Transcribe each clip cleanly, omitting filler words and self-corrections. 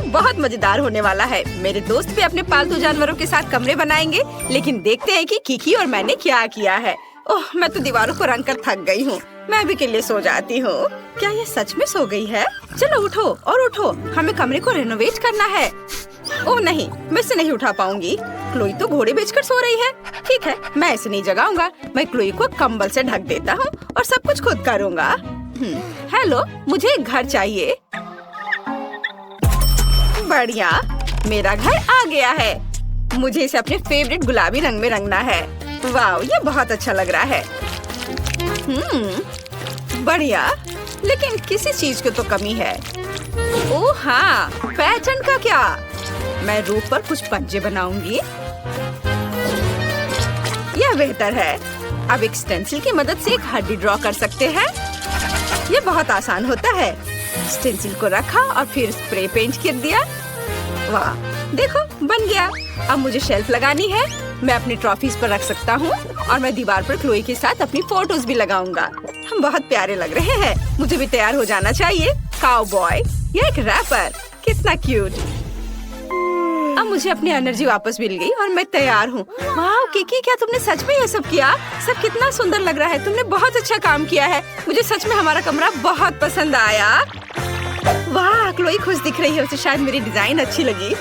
बहुत मजेदार होने वाला है। मेरे दोस्त भी अपने पालतू जानवरों के साथ कमरे बनाएंगे, लेकिन देखते हैं कि किकी और मैंने क्या किया है। ओह, मैं तो दीवारों को रंग कर थक गई हूँ। मैं भी के लिए सो जाती हूँ। क्या ये सच में सो गई है? चलो उठो और उठो, हमें कमरे को रेनोवेट करना है। ओह नहीं, मैं इसे नहीं उठा पाऊंगी। क्लोई तो घोड़े बेचकर सो रही है। ठीक है, मैं इसे नहीं जगाऊंगा। मैं क्लोई को कंबल से ढक देता हूँ और सब कुछ खुद करूँगा। हेलो, मुझे एक घर चाहिए। बढ़िया, मेरा घर आ गया है। मुझे इसे अपने फेवरेट गुलाबी रंग में रंगना है। वाह, ये बहुत अच्छा लग रहा है। बढ़िया, लेकिन किसी चीज की तो कमी है। ओह हाँ, पैटर्न का क्या? मैं रूफ पर कुछ पंजे बनाऊंगी। यह बेहतर है। अब एक स्टेंसिल की मदद से एक हड्डी ड्रॉ कर सकते हैं। ये बहुत आसान होता है। स्टेंसिल को रखा और फिर स्प्रे पेंट कर दिया। वाह, देखो बन गया। अब मुझे शेल्फ लगानी है। मैं अपनी ट्रॉफीज पर रख सकता हूँ और मैं दीवार पर क्लोई के साथ अपनी फोटोज भी लगाऊंगा। हम बहुत प्यारे लग रहे हैं। मुझे भी तैयार हो जाना चाहिए। काउबॉय, ये एक रैपर, कितना क्यूट। अब मुझे अपनी एनर्जी वापस मिल गई और मैं तैयार हूँ। वाह किकी, क्या तुमने सच में ये सब किया? सब कितना सुंदर लग रहा है। तुमने बहुत अच्छा काम किया है। मुझे सच में हमारा कमरा बहुत पसंद आया। वाह, क्लोई खुश दिख रही है। उसे शायद मेरी डिजाइन अच्छी लगी।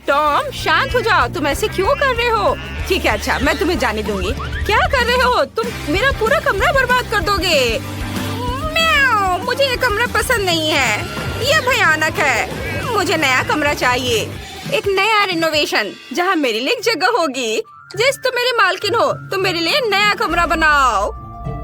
टॉम, शांत हो जाओ। तुम ऐसे क्यों कर रहे हो? ठीक है, अच्छा, मैं तुम्हें जाने दूंगी। क्या कर रहे हो तुम? मेरा पूरा कमरा बर्बाद कर दोगे। म्याऊ, मुझे ये कमरा पसंद नहीं है। ये भयानक है। मुझे नया कमरा चाहिए। एक नया रिनोवेशन जहाँ मेरे लिए एक जगह होगी। जिस तुम मेरी मालकिन हो, तुम मेरे लिए नया कमरा बनाओ।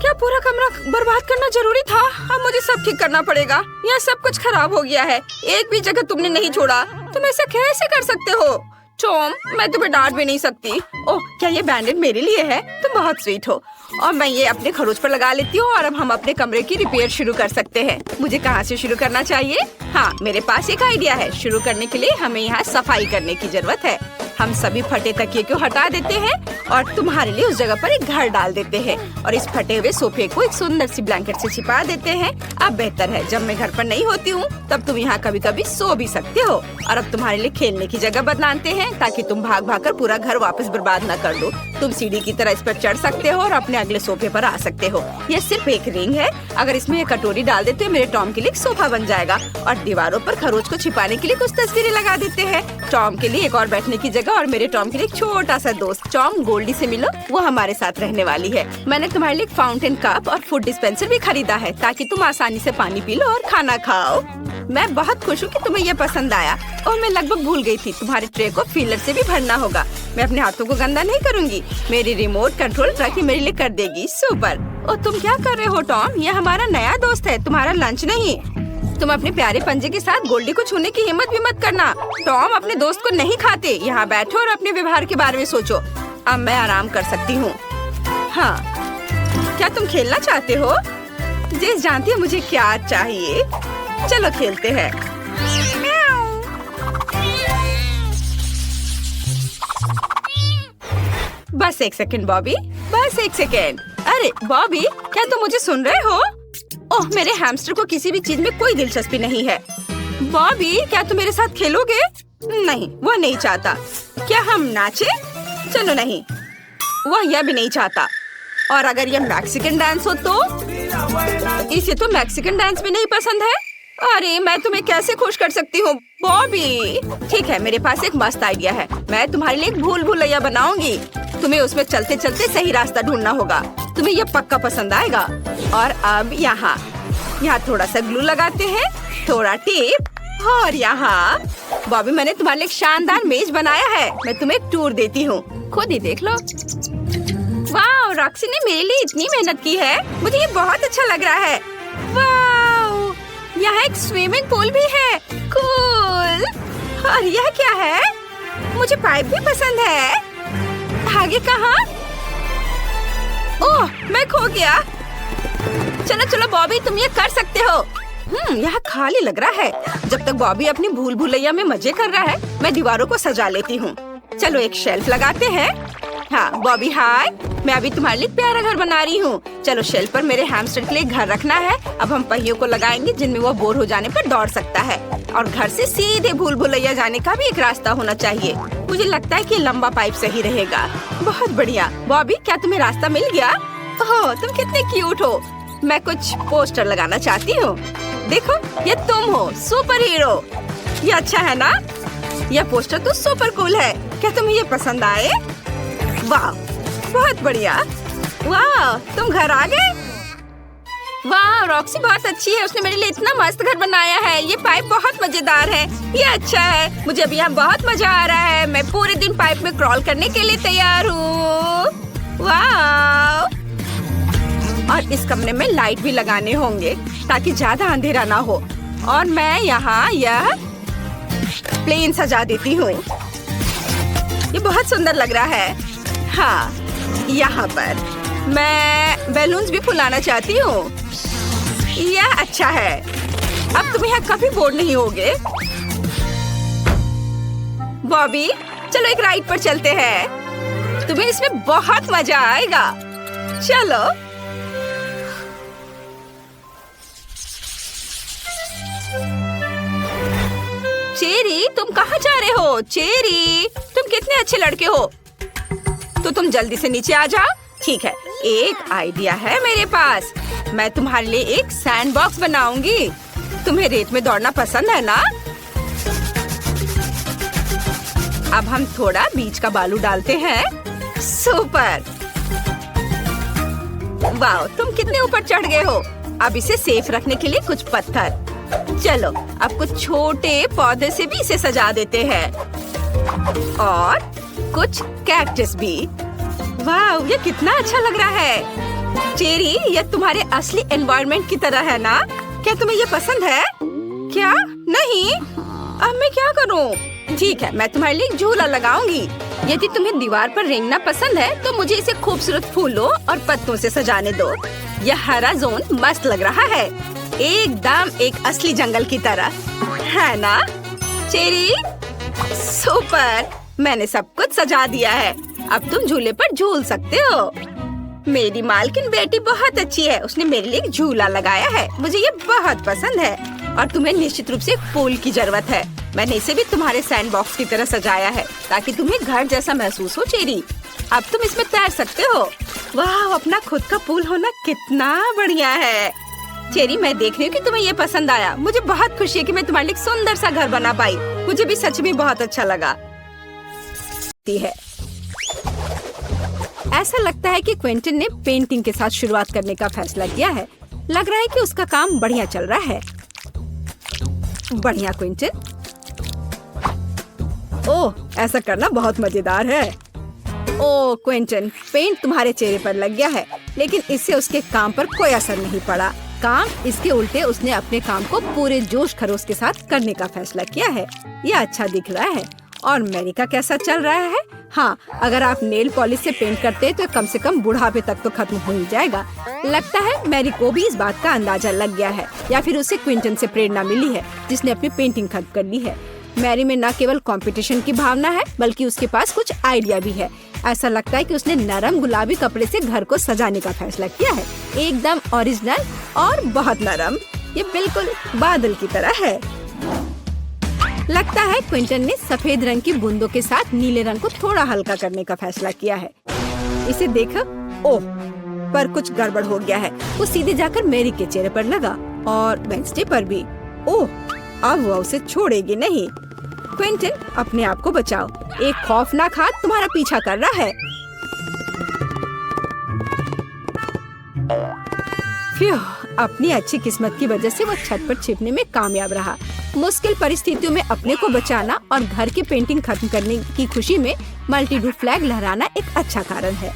क्या पूरा कमरा बर्बाद करना जरूरी था? अब मुझे सब ठीक करना पड़ेगा। यहाँ सब कुछ खराब हो गया है। एक भी जगह तुमने नहीं छोड़ा। तुम ऐसा कैसे कर सकते हो? टॉम, मैं तुम्हें डांट भी नहीं सकती। ओह, क्या ये बैंडेड मेरे लिए है? तुम बहुत स्वीट हो। और मैं ये अपने खरोच पर लगा लेती हूँ और अब हम अपने कमरे की रिपेयर शुरू कर सकते हैं। मुझे कहाँ से शुरू करना चाहिए? हाँ, मेरे पास एक आइडिया है। शुरू करने के लिए हमें यहाँ सफाई करने की जरूरत है। हम सभी फटे तकिए को हटा देते हैं और तुम्हारे लिए उस जगह पर एक घर डाल देते हैं और इस फटे हुए सोफे को एक सुंदर सी ब्लैंकेट से छिपा देते हैं। अब बेहतर है, जब मैं घर पर नहीं होती हूँ तब तुम यहाँ कभी कभी सो भी सकते हो। और अब तुम्हारे लिए खेलने की जगह बनाते हैं ताकि तुम भाग भाग कर पूरा घर वापस बर्बाद न कर दो। तुम सीढ़ी की तरह इस पर चढ़ सकते हो और अपने अगले सोफे पर आ सकते हो। यह सिर्फ एक रिंग है। अगर इसमें एक कटोरी डाल देते हो, मेरे टॉम के लिए एक सोफा बन जाएगा। और दीवारों पर खरोच को छिपाने के लिए कुछ तस्वीरें लगा देते हैं। टॉम के लिए एक और बैठने की जगह और मेरे टॉम के लिए एक छोटा सा दोस्त। टॉम, गोल्डी से मिलो, वो हमारे साथ रहने वाली है। मैंने तुम्हारे लिए एक फाउंटेन कप और फूड डिस्पेंसर भी खरीदा है ताकि तुम आसानी से पानी पी लो और खाना खाओ। मैं बहुत खुश हूँ कि तुम्हें ये पसंद आया। और मैं लगभग भूल गई थी, तुम्हारे ट्रे को फीलर से भी भरना होगा। मैं अपने हाथों को गंदा नहीं करूँगी। मेरी रिमोट कंट्रोल ट्रकी मेरे लिए कर देगी। सुपर। और तुम क्या कर रहे हो टॉम? ये हमारा नया दोस्त है, तुम्हारा लंच नहीं। तुम अपने प्यारे पंजे के साथ गोल्डी को छूने की हिम्मत भी मत करना। टॉम अपने दोस्त को नहीं खाते। यहाँ बैठो और अपने व्यवहार के बारे में सोचो। अब मैं आराम कर सकती हूँ। हाँ, क्या तुम खेलना चाहते हो? जेस जानती है मुझे क्या चाहिए। चलो खेलते हैं। बस एक सेकंड बॉबी, बस एक सेकंड। अरे बॉबी, क्या तुम मुझे सुन रहे हो? ओह, मेरे हैमस्टर को किसी भी चीज में कोई दिलचस्पी नहीं है। बॉबी, क्या तुम मेरे साथ खेलोगे? नहीं, वह नहीं चाहता। क्या हम नाचे? चलो नहीं, वह यह भी नहीं चाहता। और अगर यह मैक्सिकन डांस हो तो? इसे तो मैक्सिकन डांस भी नहीं पसंद है। अरे, मैं तुम्हें कैसे खुश कर सकती हूँ बॉबी? ठीक है, मेरे पास एक मस्त आइडिया है। मैं तुम्हारे लिए एक भूल भुलैया बनाऊंगी। तुम्हें उसमें चलते चलते सही रास्ता ढूंढना होगा। तुम्हें यह पक्का पसंद आएगा। और अब यहाँ थोड़ा सा ग्लू लगाते हैं, थोड़ा टेप और यहाँ। बॉबी, मैंने तुम्हारे लिए एक शानदार मेज बनाया है। मैं तुम्हें एक टूर देती हूँ, खुद ही देख लो। वाह, रॉक्सी ने मेरे लिए इतनी मेहनत की है। मुझे ये बहुत अच्छा लग रहा है। वाह, यहाँ एक स्विमिंग पूल भी है। कूल। और यह क्या है? मुझे पाइप भी पसंद है। आगे कहाँ? ओह, मैं खो गया। चलो चलो बॉबी, तुम ये कर सकते हो। यहाँ खाली लग रहा है। जब तक बॉबी अपनी भूल भुलैया में मजे कर रहा है, मैं दीवारों को सजा लेती हूँ। चलो एक शेल्फ लगाते हैं हाँ बॉबी हाय, मैं अभी तुम्हारे लिए प्यारा घर बना रही हूँ। चलो शेल्फ पर मेरे हैमस्टर के लिए घर रखना है। अब हम पहियों को लगाएंगे जिनमें वो बोर हो जाने पर दौड़ सकता है। और घर से सीधे भूल भुलैया जाने का भी एक रास्ता होना चाहिए। मुझे लगता है कि लंबा पाइप सही रहेगा। बहुत बढ़िया। बॉबी, क्या तुम्हें रास्ता मिल गया? ओह, तुम कितने क्यूट हो। मैं कुछ पोस्टर लगाना चाहती हूँ। देखो, ये तुम हो, सुपर हीरो। ये अच्छा है ना? यह पोस्टर तो सुपर कूल है। क्या तुम्हें ये पसंद आए? वाह, बहुत बढ़िया। वाह, तुम घर आ गए? वाह, रॉक्सी बहुत अच्छी है। उसने मेरे लिए इतना मस्त घर बनाया है। ये पाइप बहुत मजेदार है। ये अच्छा है। मुझे अभी यहाँ बहुत मजा आ रहा है। मैं पूरे दिन पाइप में क्रॉल करने के लिए तैयार हूँ। वाह! और इस कमरे में लाइट भी लगाने होंगे ताकि ज्यादा अंधेरा ना हो। और मैं यहाँ यह प्लेन सजा देती हूँ। ये बहुत सुंदर लग रहा है। हाँ, यहाँ पर मैं बैलून्स भी फुलाना चाहती हूँ। यह अच्छा है। अब तुम यहाँ कभी बोर नहीं होगे। बॉबी, चलो एक राइड पर चलते हैं। तुम्हें इसमें बहुत मजा आएगा। चलो। चेरी, तुम कहाँ जा रहे हो? चेरी, तुम कितने अच्छे लड़के हो। तो तुम जल्दी से नीचे आ जाओ। ठीक है, एक आइडिया है मेरे पास। मैं तुम्हारे लिए एक सैंड बॉक्स बनाऊंगी। तुम्हें रेत में दौड़ना पसंद है ना? अब हम थोड़ा बीच का बालू डालते हैं। सुपर! वाह, तुम कितने ऊपर चढ़ गए हो। अब इसे सेफ रखने के लिए कुछ पत्थर। चलो, अब कुछ छोटे पौधे से भी इसे सजा देते हैं। और कुछ कैक्टस भी। वाह, ये कितना अच्छा लग रहा है। चेरी, ये तुम्हारे असली एनवायरनमेंट की तरह है ना? क्या तुम्हें ये पसंद है? क्या? नहीं? अब मैं क्या करूं? ठीक है, मैं तुम्हारे लिए झूला लगाऊंगी। यदि तुम्हें दीवार पर रेंगना पसंद है तो मुझे इसे खूबसूरत फूलों और पत्तों से सजाने दो। यह हरा जोन मस्त लग रहा है, एकदम एक असली जंगल की तरह, है ना? Cherry, super! मैंने सब कुछ सजा दिया है। अब तुम झूले पर झूल सकते हो। मेरी मालकिन बेटी बहुत अच्छी है। उसने मेरे लिए एक झूला लगाया है। मुझे ये बहुत पसंद है। और तुम्हें निश्चित रूप से एक पूल की जरूरत है। मैंने इसे भी तुम्हारे सैंड बॉक्स की तरह सजाया है ताकि तुम्हें घर जैसा महसूस हो। चेरी, अब तुम इसमें तैर सकते हो। वाह, अपना खुद का पूल होना कितना बढ़िया है। चेरी, मैं देख रही हूँ कि तुम्हें ये पसंद आया। मुझे बहुत खुशी है कि मैं तुम्हारे लिए एक सुंदर सा घर बना पाई। मुझे भी सच में बहुत अच्छा लगा। है ऐसा लगता है कि क्विंटन ने पेंटिंग के साथ शुरुआत करने का फैसला किया है। लग रहा है कि उसका काम बढ़िया चल रहा है। बढ़िया क्विंटन। ओह, ऐसा करना बहुत मजेदार है। ओह क्विंटन, पेंट तुम्हारे चेहरे पर लग गया है, लेकिन इससे उसके काम पर कोई असर नहीं पड़ा। काम इसके उल्टे उसने अपने काम को पूरे जोश खरोश के साथ करने का फैसला किया है। यह अच्छा दिख रहा है। और मैरी का कैसा चल रहा है? हाँ, अगर आप नेल पॉलिश से पेंट करते हैं तो कम से कम बुढ़ापे तक तो खत्म हो ही जाएगा। लगता है मैरी को भी इस बात का अंदाजा लग गया है, या फिर उसे क्विंटन से प्रेरणा मिली है जिसने अपनी पेंटिंग खत्म कर ली है। मैरी में न केवल कंपटीशन की भावना है बल्कि उसके पास कुछ आइडिया भी है। ऐसा लगता है कि उसने नरम गुलाबी कपड़े से घर को सजाने का फैसला किया है। एकदम ओरिजिनल और बहुत नरम। ये बिल्कुल बादल की तरह है। लगता है क्विंटन ने सफेद रंग की बूंदों के साथ नीले रंग को थोड़ा हल्का करने का फैसला किया है। इसे देखो। ओह, पर कुछ गड़बड़ हो गया है। वो सीधे जाकर मैरी के चेहरे पर लगा और वेंसडे पर भी। ओह, अब वो उसे छोड़ेगी नहीं। क्विंटन, अपने आप को बचाओ। एक खौफनाक हाथ तुम्हारा पीछा कर रहा है। अपनी अच्छी किस्मत की वजह से वो छत पर छिपने में कामयाब रहा। मुश्किल परिस्थितियों में अपने को बचाना और घर की पेंटिंग खत्म करने की खुशी में मल्टी-डू फ्लैग लहराना एक अच्छा कारण है।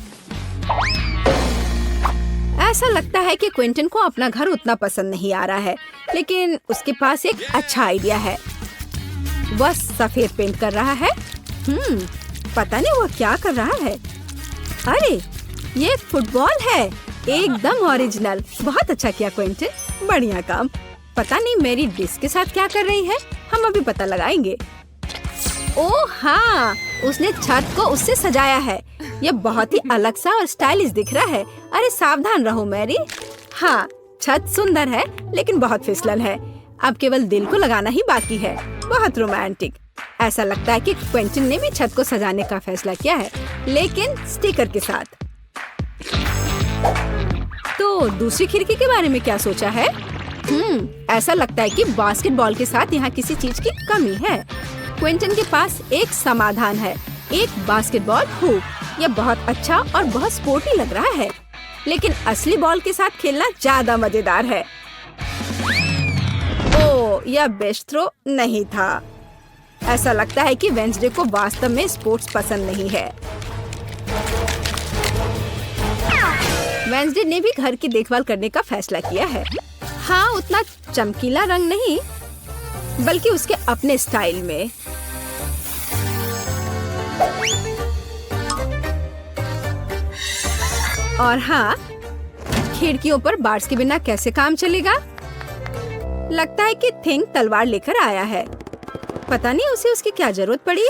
ऐसा लगता है कि क्विंटन को अपना घर उतना पसंद नहीं आ रहा है, लेकिन उसके पास एक अच्छा आइडिया है। वह सफेद पेंट कर रहा है। पता नहीं वह क्या कर रहा है। अरे, ये एक फुटबॉल है, एकदम ओरिजिनल। बहुत अच्छा किया क्विंटन, बढ़िया काम। पता नहीं मेरी डिस्क के साथ क्या कर रही है। हम अभी पता लगाएंगे। ओह हाँ, उसने छत को उससे सजाया है। यह बहुत ही अलग सा और स्टाइलिश दिख रहा है। अरे सावधान रहो मैरी। हाँ, छत सुंदर है लेकिन बहुत फिसलन है। अब केवल दिल को लगाना ही बाकी है। बहुत रोमांटिक। ऐसा लगता है कि क्विंटन ने भी छत को सजाने का फैसला किया है, लेकिन स्टिकर के साथ। तो दूसरी खिड़की के बारे में क्या सोचा है? ऐसा लगता है कि बास्केटबॉल के साथ यहाँ किसी चीज की कमी है। क्विंटन के पास एक समाधान है, एक बास्केटबॉल हुप। यह बहुत अच्छा और बहुत स्पोर्टी लग रहा है, लेकिन असली बॉल के साथ खेलना ज्यादा मजेदार है। ओह, यह बेस्ट थ्रो नहीं था। ऐसा लगता है कि वेंसडे को वास्तव में स्पोर्ट्स पसंद नहीं है। वेंसडे ने भी घर की देखभाल करने का फैसला किया है। हाँ, उतना चमकीला रंग नहीं, बल्कि उसके अपने स्टाइल में। और हाँ, खिड़कियों पर बार्स के बिना कैसे काम चलेगा? लगता है कि थिंक तलवार लेकर आया है। पता नहीं उसे उसकी क्या जरूरत पड़ी।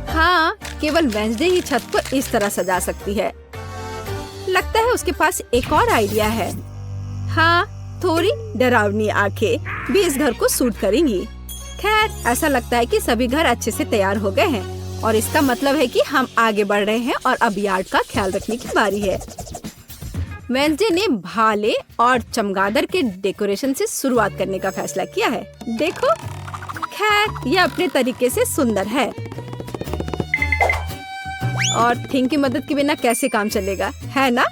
हाँ, केवल वेंसडे ही छत को इस तरह सजा सकती है। लगता है उसके पास एक और आइडिया है। हाँ, थोड़ी डरावनी आंखें भी इस घर को सूट करेंगी। खैर, ऐसा लगता है कि सभी घर अच्छे से तैयार हो गए हैं और इसका मतलब है कि हम आगे बढ़ रहे हैं और अब यार्ड का ख्याल रखने की बारी है। वेंसडे ने भाले और चमगादड़ के डेकोरेशन से शुरुआत करने का फैसला किया है। देखो, खैर यह अपने तरीके से सुंदर है। और थिंक की मदद के बिना कैसे काम चलेगा, है ना?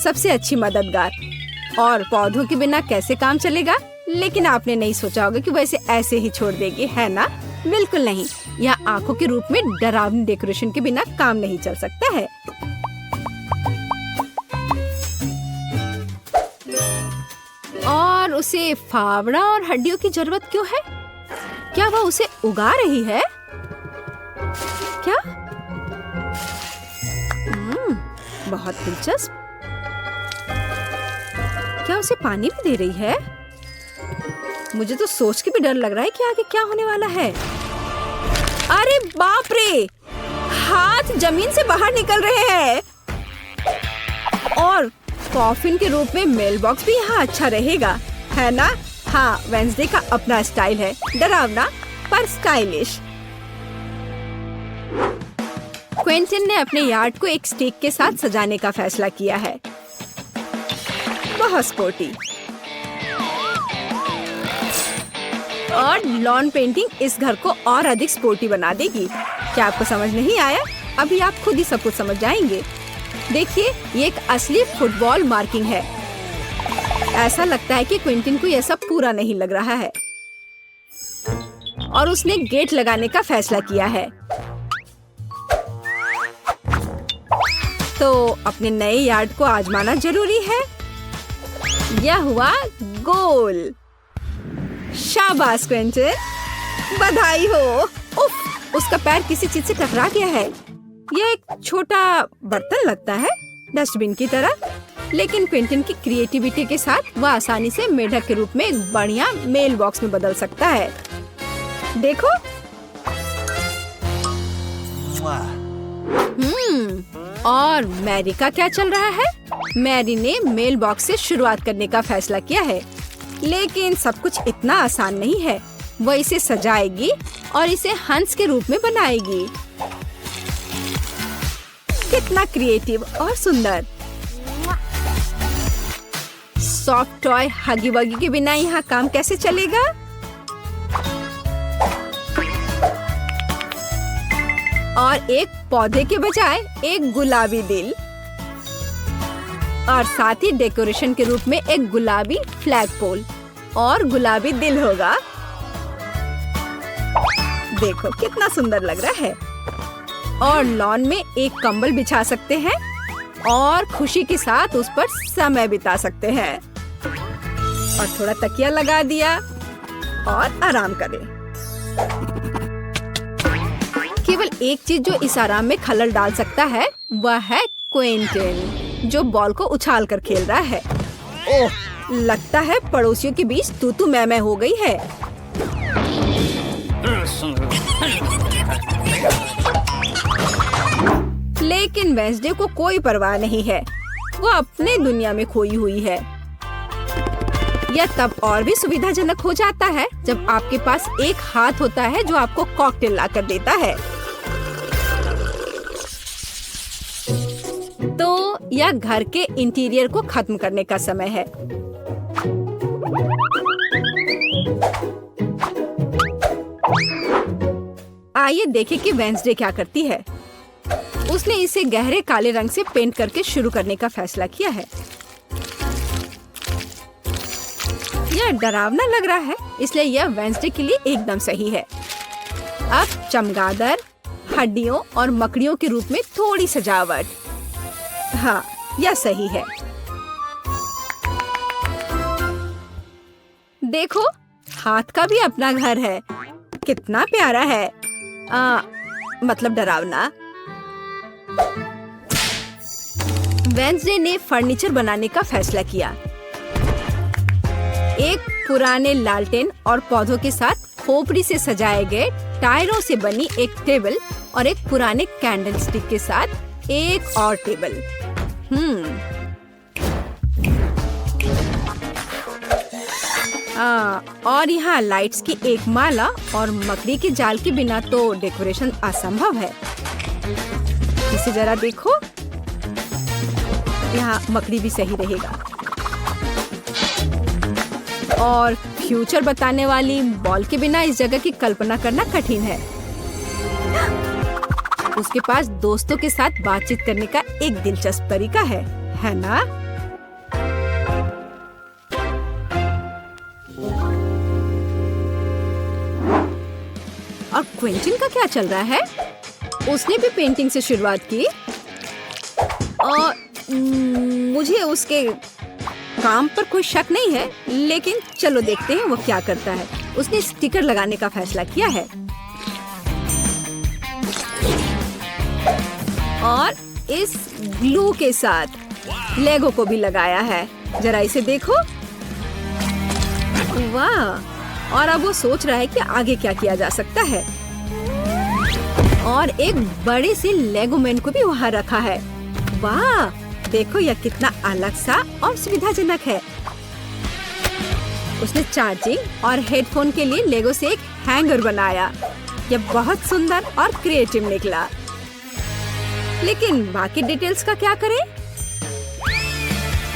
सबसे अच्छी मददगार। और पौधों के बिना कैसे काम चलेगा? लेकिन आपने नहीं सोचा होगा कि वैसे ऐसे ही छोड़ देगी, है ना? बिल्कुल नहीं। यह आंखों के रूप में डरावनी डेकोरेशन के बिना काम नहीं चल सकता है। और उसे फावड़ा और हड्डियों की जरूरत क्यों है? क्या वह उसे उगा रही है? क्या? बहुत दिलचस्प। क्या उसे पानी भी दे रही है? मुझे तो सोच के भी डर लग रहा है कि आगे क्या होने वाला है। अरे बाप रे! हाथ जमीन से बाहर निकल रहे हैं। और कॉफिन के रूप में मेल बॉक्स भी यहाँ अच्छा रहेगा, है ना? हाँ, वेंसडे का अपना स्टाइल है, डरावना पर स्टाइलिश। क्विंटन ने अपने यार्ड को एक स्टिक के साथ सजाने का फैसला किया है। बहुत स्पोर्टी। और लॉन पेंटिंग इस घर को और अधिक स्पोर्टी बना देगी। क्या आपको समझ नहीं आया? अभी आप खुद ही सब कुछ समझ जाएंगे। देखिए, ये एक असली फुटबॉल मार्किंग है। ऐसा लगता है कि क्विंटन को यह सब पूरा नहीं लग रहा है और उसने गेट लगाने का फैसला किया है। तो अपने नए यार्ड को आजमाना जरूरी है। यह हुआ गोल। शाबाश क्विंटन, बधाई हो। उफ, उसका पैर किसी चीज से टकरा गया है। यह एक छोटा बर्तन लगता है, डस्टबिन की तरह, लेकिन क्विंटन की क्रिएटिविटी के साथ वह आसानी से मेढक के रूप में एक बढ़िया मेल बॉक्स में बदल सकता है। देखो। और मैरी का क्या चल रहा है? मैरी ने मेल बॉक्स से शुरुआत करने का फैसला किया है, लेकिन सब कुछ इतना आसान नहीं है। वह इसे सजाएगी और इसे हंस के रूप में बनाएगी। कितना क्रिएटिव और सुंदर। सॉफ्ट टॉय हगी वगी के बिना यहाँ काम कैसे चलेगा? और एक पौधे के बजाय एक गुलाबी दिल, और साथ ही डेकोरेशन के रूप में एक गुलाबी फ्लैग पोल और गुलाबी दिल होगा। देखो कितना सुंदर लग रहा है। और लॉन में एक कंबल बिछा सकते हैं और खुशी के साथ उस पर समय बिता सकते हैं। और थोड़ा तकिया लगा दिया और आराम करें। केवल एक चीज जो इस आराम में खलल डाल सकता है वह है क्विंटन, जो बॉल को उछाल कर खेल रहा है। ओह, लगता है पड़ोसियों के बीच तू मैं हो गई है। लेकिन वेंसडे को कोई परवाह नहीं है, वो अपने दुनिया में खोई हुई है। यह तब और भी सुविधाजनक हो जाता है जब आपके पास एक हाथ होता है जो आपको कॉकटेल लाकर देता है। तो यह घर के इंटीरियर को खत्म करने का समय है। आइए देखें कि वेंसडे क्या करती है। उसने इसे गहरे काले रंग से पेंट करके शुरू करने का फैसला किया है। यह डरावना लग रहा है, इसलिए यह वेंसडे के लिए एकदम सही है। अब चमगादड़, हड्डियों और मकड़ियों के रूप में थोड़ी सजावट। हाँ, यह सही है। देखो, हाथ का भी अपना घर है। कितना प्यारा है। मतलब डरावना। वेंसडे ने फर्नीचर बनाने का फैसला किया। एक पुराने लालटेन और पौधों के साथ खोपड़ी से सजाए गए टायरों से बनी एक टेबल और एक पुराने कैंडल स्टिक के साथ एक और टेबल। और यहाँ लाइट्स की एक माला और मकड़ी के जाल के बिना तो डेकोरेशन असंभव है। इसे जरा देखो, यहाँ मकड़ी भी सही रहेगा। और फ्यूचर बताने वाली बॉल के बिना इस जगह की कल्पना करना कठिन है। उसके पास दोस्तों के साथ बातचीत करने का एक दिलचस्प तरीका है ना? और क्विंटन का क्या चल रहा है? उसने भी पेंटिंग से शुरुआत की और मुझे उसके काम पर कोई शक नहीं है, लेकिन चलो देखते हैं वो क्या करता है। उसने स्टिकर लगाने का फैसला किया है और इस ग्लू के साथ लेगो को भी लगाया है। जरा इसे देखो, वाह! और अब वो सोच रहा है कि आगे क्या किया जा सकता है। और एक बड़े से लेगो मैन को भी वहाँ रखा है। वाह! देखो यह कितना अलग सा और सुविधाजनक है। उसने चार्जिंग और हेडफोन के लिए लेगो से एक हैंगर बनाया। यह बहुत सुंदर और क्रिएटिव निकला। लेकिन बाकी डिटेल्स का क्या करें?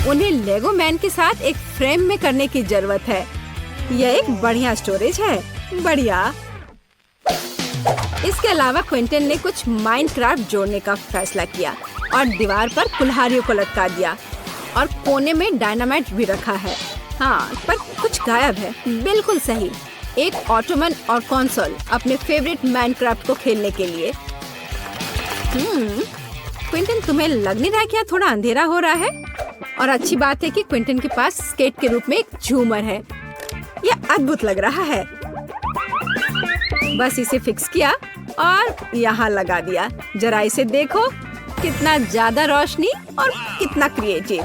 उन्हें लेगो मैन के साथ एक फ्रेम में करने की जरूरत है। यह एक बढ़िया स्टोरेज है। बढ़िया। इसके अलावा क्विंटन ने कुछ माइनक्राफ्ट जोड़ने का फैसला किया और दीवार पर कुल्हाड़ियों को लटका दिया और कोने में डायनामाइट भी रखा है। हाँ, पर कुछ गायब है। बिल्कुल सही। एक ऑटोमन और कंसोल अपने फेवरेट माइनक्राफ्ट को खेलने के लिए। क्विंटन, तुम्हें लग नहीं रहा क्या थोड़ा अंधेरा हो रहा है? और अच्छी बात है कि क्विंटन के पास स्केट के रूप में एक झूमर है। यह अद्भुत लग रहा है। बस इसे फिक्स किया और यहाँ लगा दिया। जरा इसे देखो, कितना ज्यादा रोशनी और कितना क्रिएटिव।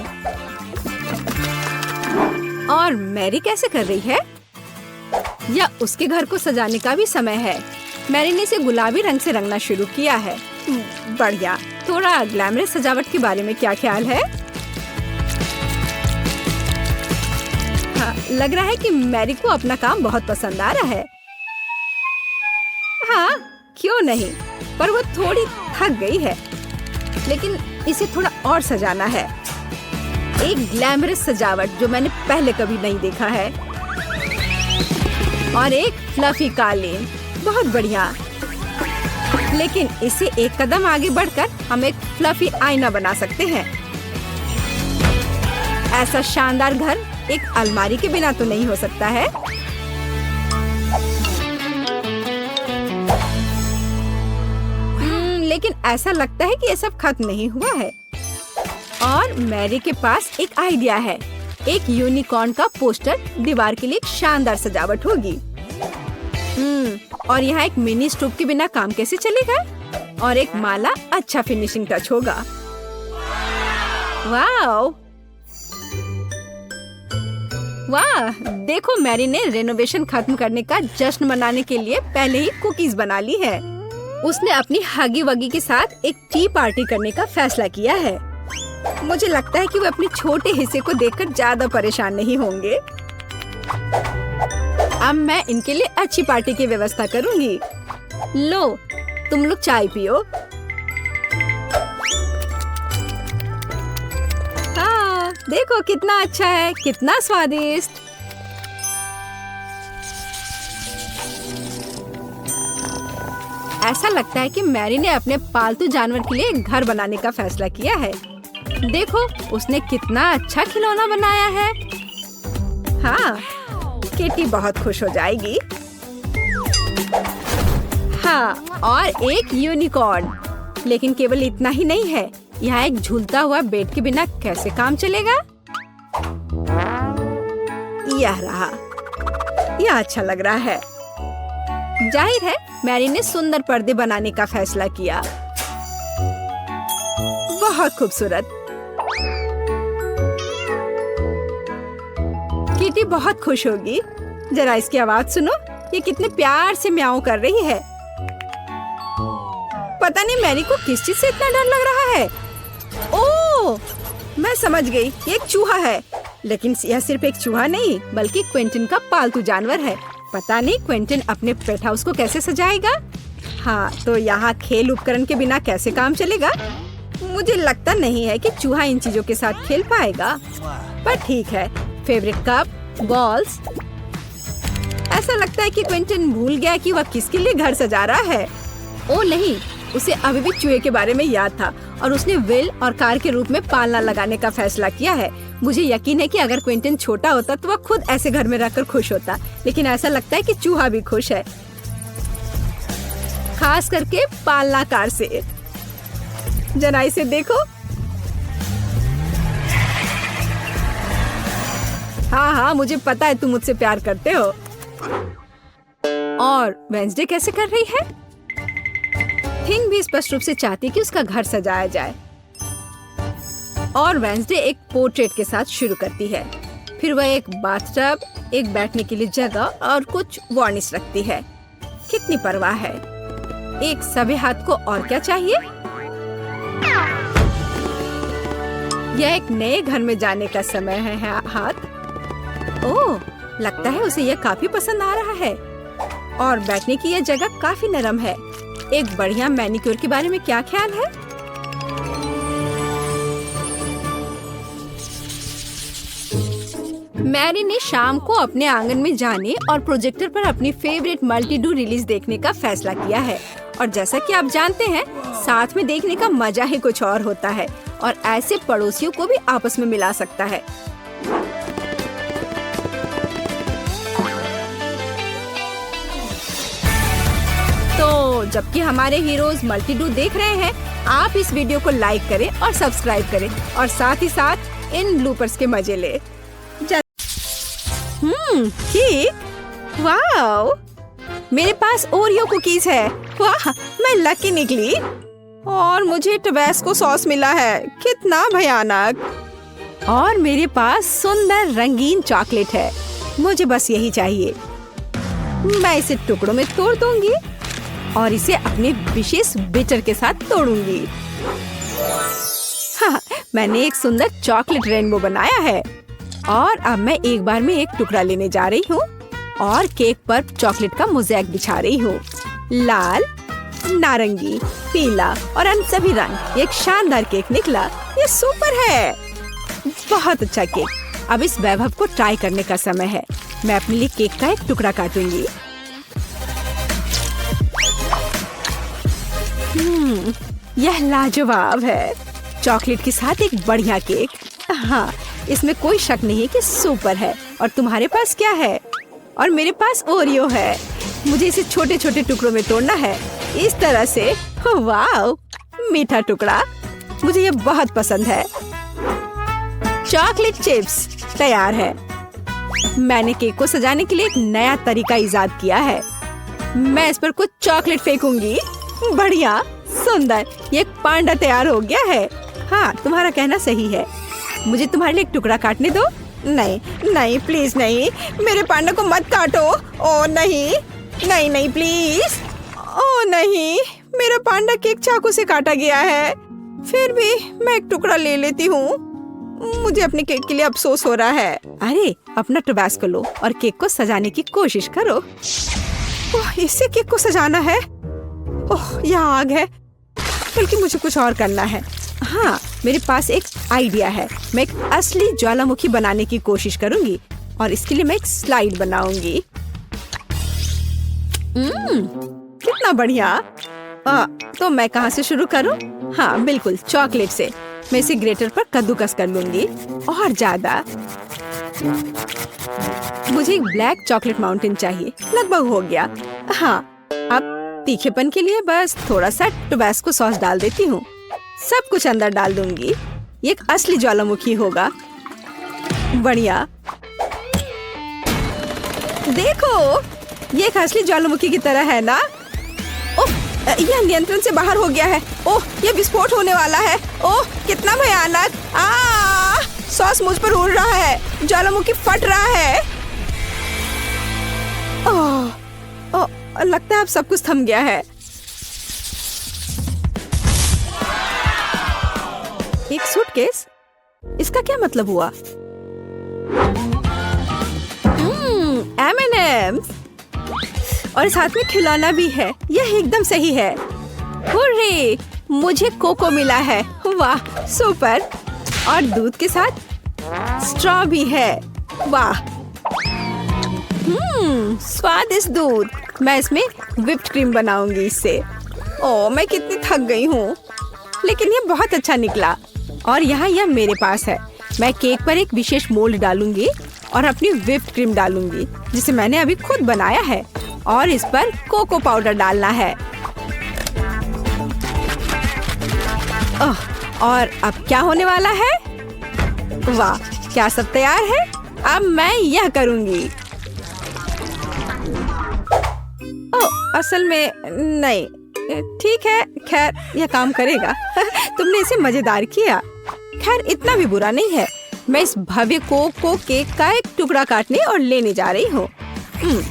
और मैरी कैसे कर रही है? या उसके घर को सजाने का भी समय है। मैरी ने इसे गुलाबी रंग से रंगना शुरू किया है। बढ़िया। थोड़ा ग्लैमरस सजावट के बारे में क्या ख्याल है? हाँ, लग रहा है कि मैरी को अपना काम बहुत पसंद आ रहा है। हाँ, क्यों नहीं, पर वो थोड़ी थक गई है। लेकिन इसे थोड़ा और सजाना है। एक ग्लैमरस सजावट जो मैंने पहले कभी नहीं देखा है। और एक फ्लफी कालीन, बहुत बढ़िया। लेकिन इसे एक कदम आगे बढ़कर हम एक फ्लफी आईना बना सकते हैं। ऐसा शानदार घर एक अलमारी के बिना तो नहीं हो सकता है। लेकिन ऐसा लगता है कि ये सब खत्म नहीं हुआ है। और मैरी के पास एक आइडिया है। एक यूनिकॉर्न का पोस्टर दीवार के लिए एक शानदार सजावट होगी। और यहाँ एक मिनी स्टोव के बिना काम कैसे चलेगा? और एक माला अच्छा फिनिशिंग टच होगा। वाओ! वाह, देखो मैरी ने रेनोवेशन खत्म करने का जश्न मनाने के लिए पहले ही कुकीज बना ली है। उसने अपनी हगी वगी के साथ एक टी पार्टी करने का फैसला किया है। मुझे लगता है कि वो अपने छोटे हिस्से को देखकर ज्यादा परेशान नहीं होंगे। अब मैं इनके लिए अच्छी पार्टी की व्यवस्था करूंगी। लो, तुम लोग चाय पियो। हाँ, देखो कितना अच्छा है, कितना स्वादिष्ट। ऐसा लगता है कि मैरी ने अपने पालतू जानवर के लिए एक घर बनाने का फैसला किया है। देखो, उसने कितना अच्छा खिलौना बनाया है। हाँ, किटी बहुत खुश हो जाएगी। हाँ, और एक यूनिकॉर्न। लेकिन केवल इतना ही नहीं है, यहाँ एक झूलता हुआ बेड के बिना कैसे काम चलेगा? यह रहा, यह अच्छा लग रहा है। जाहिर है मैरी ने सुंदर पर्दे बनाने का फैसला किया। बहुत खूबसूरत। किटी बहुत खुश होगी। जरा इसकी आवाज सुनो, ये कितने प्यार से म्याऊं कर रही है। पता नहीं मैरी को किस चीज से इतना डर लग रहा है। ओह, मैं समझ गई, ये एक चूहा है। लेकिन यह सिर्फ एक चूहा नहीं, बल्कि क्विंटन का पालतू जानवर है। पता नहीं क्विंटन अपने पेट हाउस को कैसे सजाएगा। हाँ, तो यहाँ खेल उपकरण के बिना कैसे काम चलेगा? मुझे लगता नहीं है कि चूहा इन चीजों के साथ खेल पाएगा, पर ठीक है। Favourite cup, balls. ऐसा लगता है कि क्विंटन भूल गया कि वह किसके लिए घर सजा रहा है। ओ नहीं, उसे अभी भी चूहे के बारे में याद था और उसने विल और कार के रूप में पालना लगाने का फैसला किया है। मुझे यकीन है कि अगर क्विंटन छोटा होता तो वह खुद ऐसे घर में रहकर खुश होता, लेकिन ऐसा लगता है कि चूहा भी खुश है, खास करके पालना कार से। जरा इसे देखो। हाँ हाँ, मुझे पता है तुम मुझसे प्यार करते हो। और वेंसडे कैसे कर रही है? थिंग भी स्पष्ट रूप से चाहती है कि उसका घर सजाया जाए। और वेंसडे एक पोर्ट्रेट के साथ शुरू करती है। फिर वह एक बाथटब, एक बैठने के लिए जगह और कुछ वार्निश रखती है। कितनी परवाह है। एक सभ्य हाथ को और क्या चाहिए? यह एक नए घर में जाने का समय है हाथ। ओह, लगता है उसे यह काफी पसंद आ रहा है। और बैठने की यह जगह काफी नरम है। एक बढ़िया मैनिक्योर के बारे में क्या ख्याल है? मैरी ने शाम को अपने आंगन में जाने और प्रोजेक्टर पर अपनी फेवरेट मल्टी-डू रिलीज देखने का फैसला किया है। और जैसा कि आप जानते हैं, साथ में देखने का मजा ही कुछ और होता है और ऐसे पड़ोसियों को भी आपस में मिला सकता है। तो जबकि हमारे हीरोज मल्टी-डू देख रहे हैं, आप इस वीडियो को लाइक करें और सब्सक्राइब करें और साथ ही साथ इन ब्लूपर्स के मजे ले। केक, वाओ, मेरे पास ओरियो कुकीज है। वाह, मैं लकी निकली। और मुझे टबैस्को सॉस मिला है। कितना भयानक। और मेरे पास सुंदर रंगीन चॉकलेट है। मुझे बस यही चाहिए। मैं इसे टुकड़ों में तोड़ दूंगी और इसे अपने विशेष बिटर के साथ तोड़ूंगी। हाँ, मैंने एक सुंदर चॉकलेट रेनबो बनाया है। और अब मैं एक बार में एक टुकड़ा लेने जा रही हूँ और केक पर चॉकलेट का मोज़ेक बिछा रही हूँ। लाल, नारंगी, पीला और अन्य सभी रंग। एक शानदार केक निकला। ये सुपर है। बहुत अच्छा केक। अब इस वैभव को ट्राई करने का समय है। मैं अपने लिए केक का एक टुकड़ा काटूंगी। यह लाजवाब है। चॉकलेट के साथ एक बढ़िया केक। हाँ, इसमें कोई शक नहीं कि सुपर है। और तुम्हारे पास क्या है? और मेरे पास ओरियो है। मुझे इसे छोटे छोटे टुकड़ों में तोड़ना है, इस तरह से। वाव, मीठा टुकड़ा। मुझे ये बहुत पसंद है। चॉकलेट चिप्स तैयार है। मैंने केक को सजाने के लिए एक नया तरीका इजाद किया है। मैं इस पर कुछ चॉकलेट फेंकूंगी। बढ़िया, सुंदर। ये एक पांडा तैयार हो गया है। हाँ, तुम्हारा कहना सही है। मुझे तुम्हारे लिए एक टुकड़ा काटने दो। नहीं नहीं प्लीज नहीं, मेरे पांडा को मत काटो। ओ नहीं नहीं नहीं प्लीज। ओ नहीं, मेरा पांडा केक चाकू से काटा गया है। फिर भी मैं एक टुकड़ा ले लेती हूँ। मुझे अपने केक के लिए अफसोस हो रहा है। अरे अपना टबास्को लो और केक को सजाने की कोशिश करो। ओह, इससे केक को सजाना है। ओह, यहाँ आग है। बल्कि मुझे कुछ और करना है। हाँ, मेरे पास एक आइडिया है। मैं एक असली ज्वालामुखी बनाने की कोशिश करूंगी और इसके लिए मैं एक स्लाइड बनाऊंगी। कितना बढ़िया। तो मैं कहाँ से शुरू करूं? हाँ बिल्कुल, चॉकलेट से। मैं इसे ग्रेटर पर कद्दूकस कर लूंगी और ज्यादा। मुझे एक ब्लैक चॉकलेट माउंटेन चाहिए। लगभग हो गया। हाँ, अब तीखेपन के लिए बस थोड़ा सा टबास्को सॉस डाल देती हूँ। सब कुछ अंदर डाल दूंगी। ये एक असली ज्वालामुखी होगा। बढ़िया। देखो, ये एक असली ज्वालामुखी की तरह है ना? ओह, यह नियंत्रण से बाहर हो गया है। ओह, ये विस्फोट होने वाला है। ओह, कितना भयानक। सॉस मुझ पर उड़ रहा है। ज्वालामुखी फट रहा है। ओह, लगता है अब सब कुछ थम गया है। एक सूटकेस? इसका क्या मतलब हुआ? M&M's और साथ में खिलौना भी है। यह एकदम सही है। हुर्रे, मुझे कोको मिला है। वाह, सुपर। और दूध के साथ स्ट्रॉ भी है। वाह, स्वादिष्ट दूध। मैं इसमें व्हिप्ड क्रीम बनाऊंगी इससे। ओह, मैं कितनी थक गई हूँ, लेकिन ये बहुत अच्छा निकला। और यहाँ यह मेरे पास है। मैं केक पर एक विशेष मोल्ड डालूंगी और अपनी व्हिप्ड क्रीम डालूंगी, जिसे मैंने अभी खुद बनाया है। और इस पर कोको पाउडर डालना है। और अब क्या होने वाला है? वाह, क्या सब तैयार है? अब मैं यह करूंगी। असल में नहीं, ठीक है, खैर यह काम करेगा। तुमने इसे मजेदार किया। खैर इतना भी बुरा नहीं है। मैं इस भव्य कोको केक का एक टुकड़ा काटने और लेने जा रही हूँ।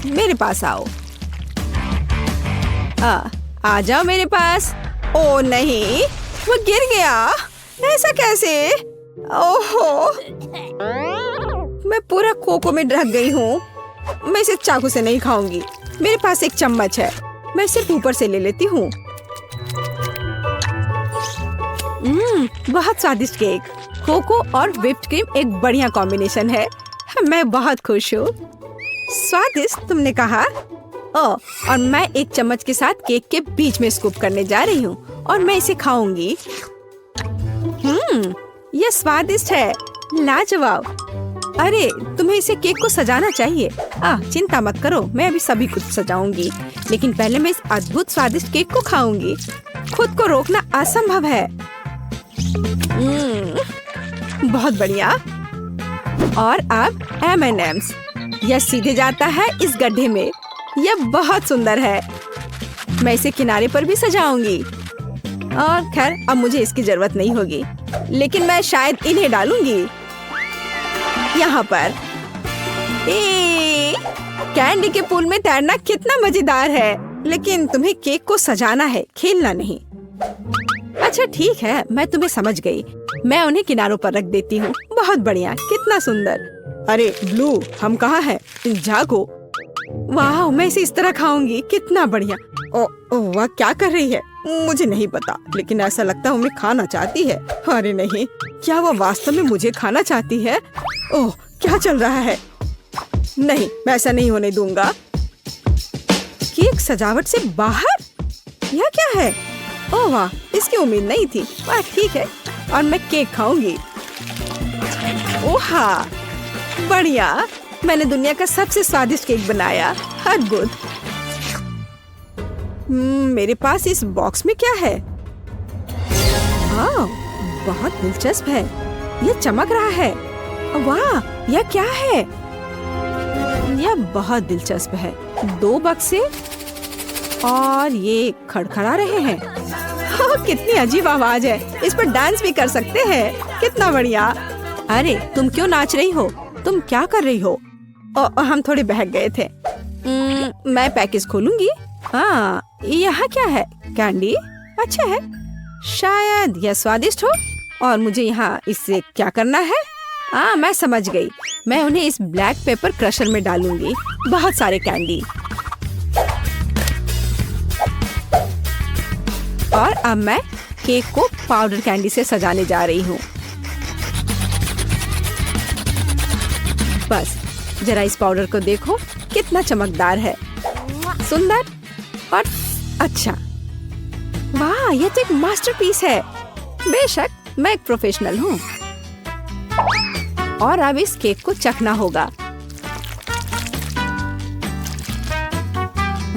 मेरे पास आओ। आ जाओ मेरे पास। ओ नहीं, वो गिर गया। ऐसा कैसे? ओहो, मैं पूरा कोको में ढक गई हूँ। मैं इसे चाकू से नहीं खाऊंगी। मेरे पास एक चम्मच है। मैं सिर्फ ऊपर से ले लेती हूँ। बहुत स्वादिष्ट केक। कोको और व्हिप्ड क्रीम एक बढ़िया कॉम्बिनेशन है। मैं बहुत खुश हूँ। स्वादिष्ट तुमने कहा? और मैं एक चम्मच के साथ केक के बीच में स्कूप करने जा रही हूँ और मैं इसे खाऊंगी। यह स्वादिष्ट है। लाजवाब। अरे, तुम्हें इसे केक को सजाना चाहिए। चिंता मत करो, मैं अभी सभी कुछ सजाऊंगी। लेकिन पहले मैं इस अद्भुत स्वादिष्ट केक को खाऊंगी। खुद को रोकना असंभव है। बहुत बढ़िया। और अब M&M's। यह सीधे जाता है इस गड्ढे में। यह बहुत सुंदर है। मैं इसे किनारे पर भी सजाऊंगी। और खैर अब मुझे इसकी जरूरत नहीं होगी, लेकिन मैं शायद इन्हें डालूंगी यहाँ पर। कैंडी के पूल में तैरना कितना मजेदार है। लेकिन तुम्हें केक को सजाना है, खेलना नहीं। अच्छा ठीक है, मैं तुम्हें समझ गई। मैं उन्हें किनारों पर रख देती हूँ। बहुत बढ़िया, कितना सुंदर। अरे ब्लू, हम कहाँ हैं? जागो। वाह, मैं इसे इस तरह खाऊंगी। कितना बढ़िया। वह क्या कर रही है? मुझे नहीं पता, लेकिन ऐसा लगता है उन्हें खाना चाहती है। अरे नहीं, क्या वह वास्तव में मुझे खाना चाहती है? ओह, क्या चल रहा है? नहीं, मैं ऐसा नहीं होने दूंगा। केक सजावट से बाहर? यह क्या है? ओह वाह, इसकी उम्मीद नहीं थी। वाह, ठीक है, और मैं केक खाऊंगी। ओह बढ़िया, मैंने दुनिया का सबसे स्वादिष्ट केक बनाया। अद्भुत। मेरे पास इस बॉक्स में क्या है? बहुत दिलचस्प है। यह चमक रहा है। वाह, यह क्या है? यह बहुत दिलचस्प है। 2 बक्से और ये खड़खड़ा रहे हैं। कितनी अजीब आवाज है। इस पर डांस भी कर सकते हैं। कितना बढ़िया। अरे तुम क्यों नाच रही हो? तुम क्या कर रही हो? हम थोड़े बहक गए थे। मैं पैकेज खोलूंगी। हाँ, यहाँ क्या है? कैंडी अच्छा है, शायद यह स्वादिष्ट हो। और मुझे यहाँ इससे क्या करना है? मैं समझ गई। मैं उन्हें इस ब्लैक पेपर क्रशर में डालूंगी। बहुत सारे कैंडी। और अब मैं केक को पाउडर कैंडी से सजाने जा रही हूँ। बस जरा इस पाउडर को देखो, कितना चमकदार है, सुंदर और अच्छा। वाह, ये तो एक मास्टरपीस है। बेशक मैं एक प्रोफेशनल हूँ। और अब इस केक को चखना होगा।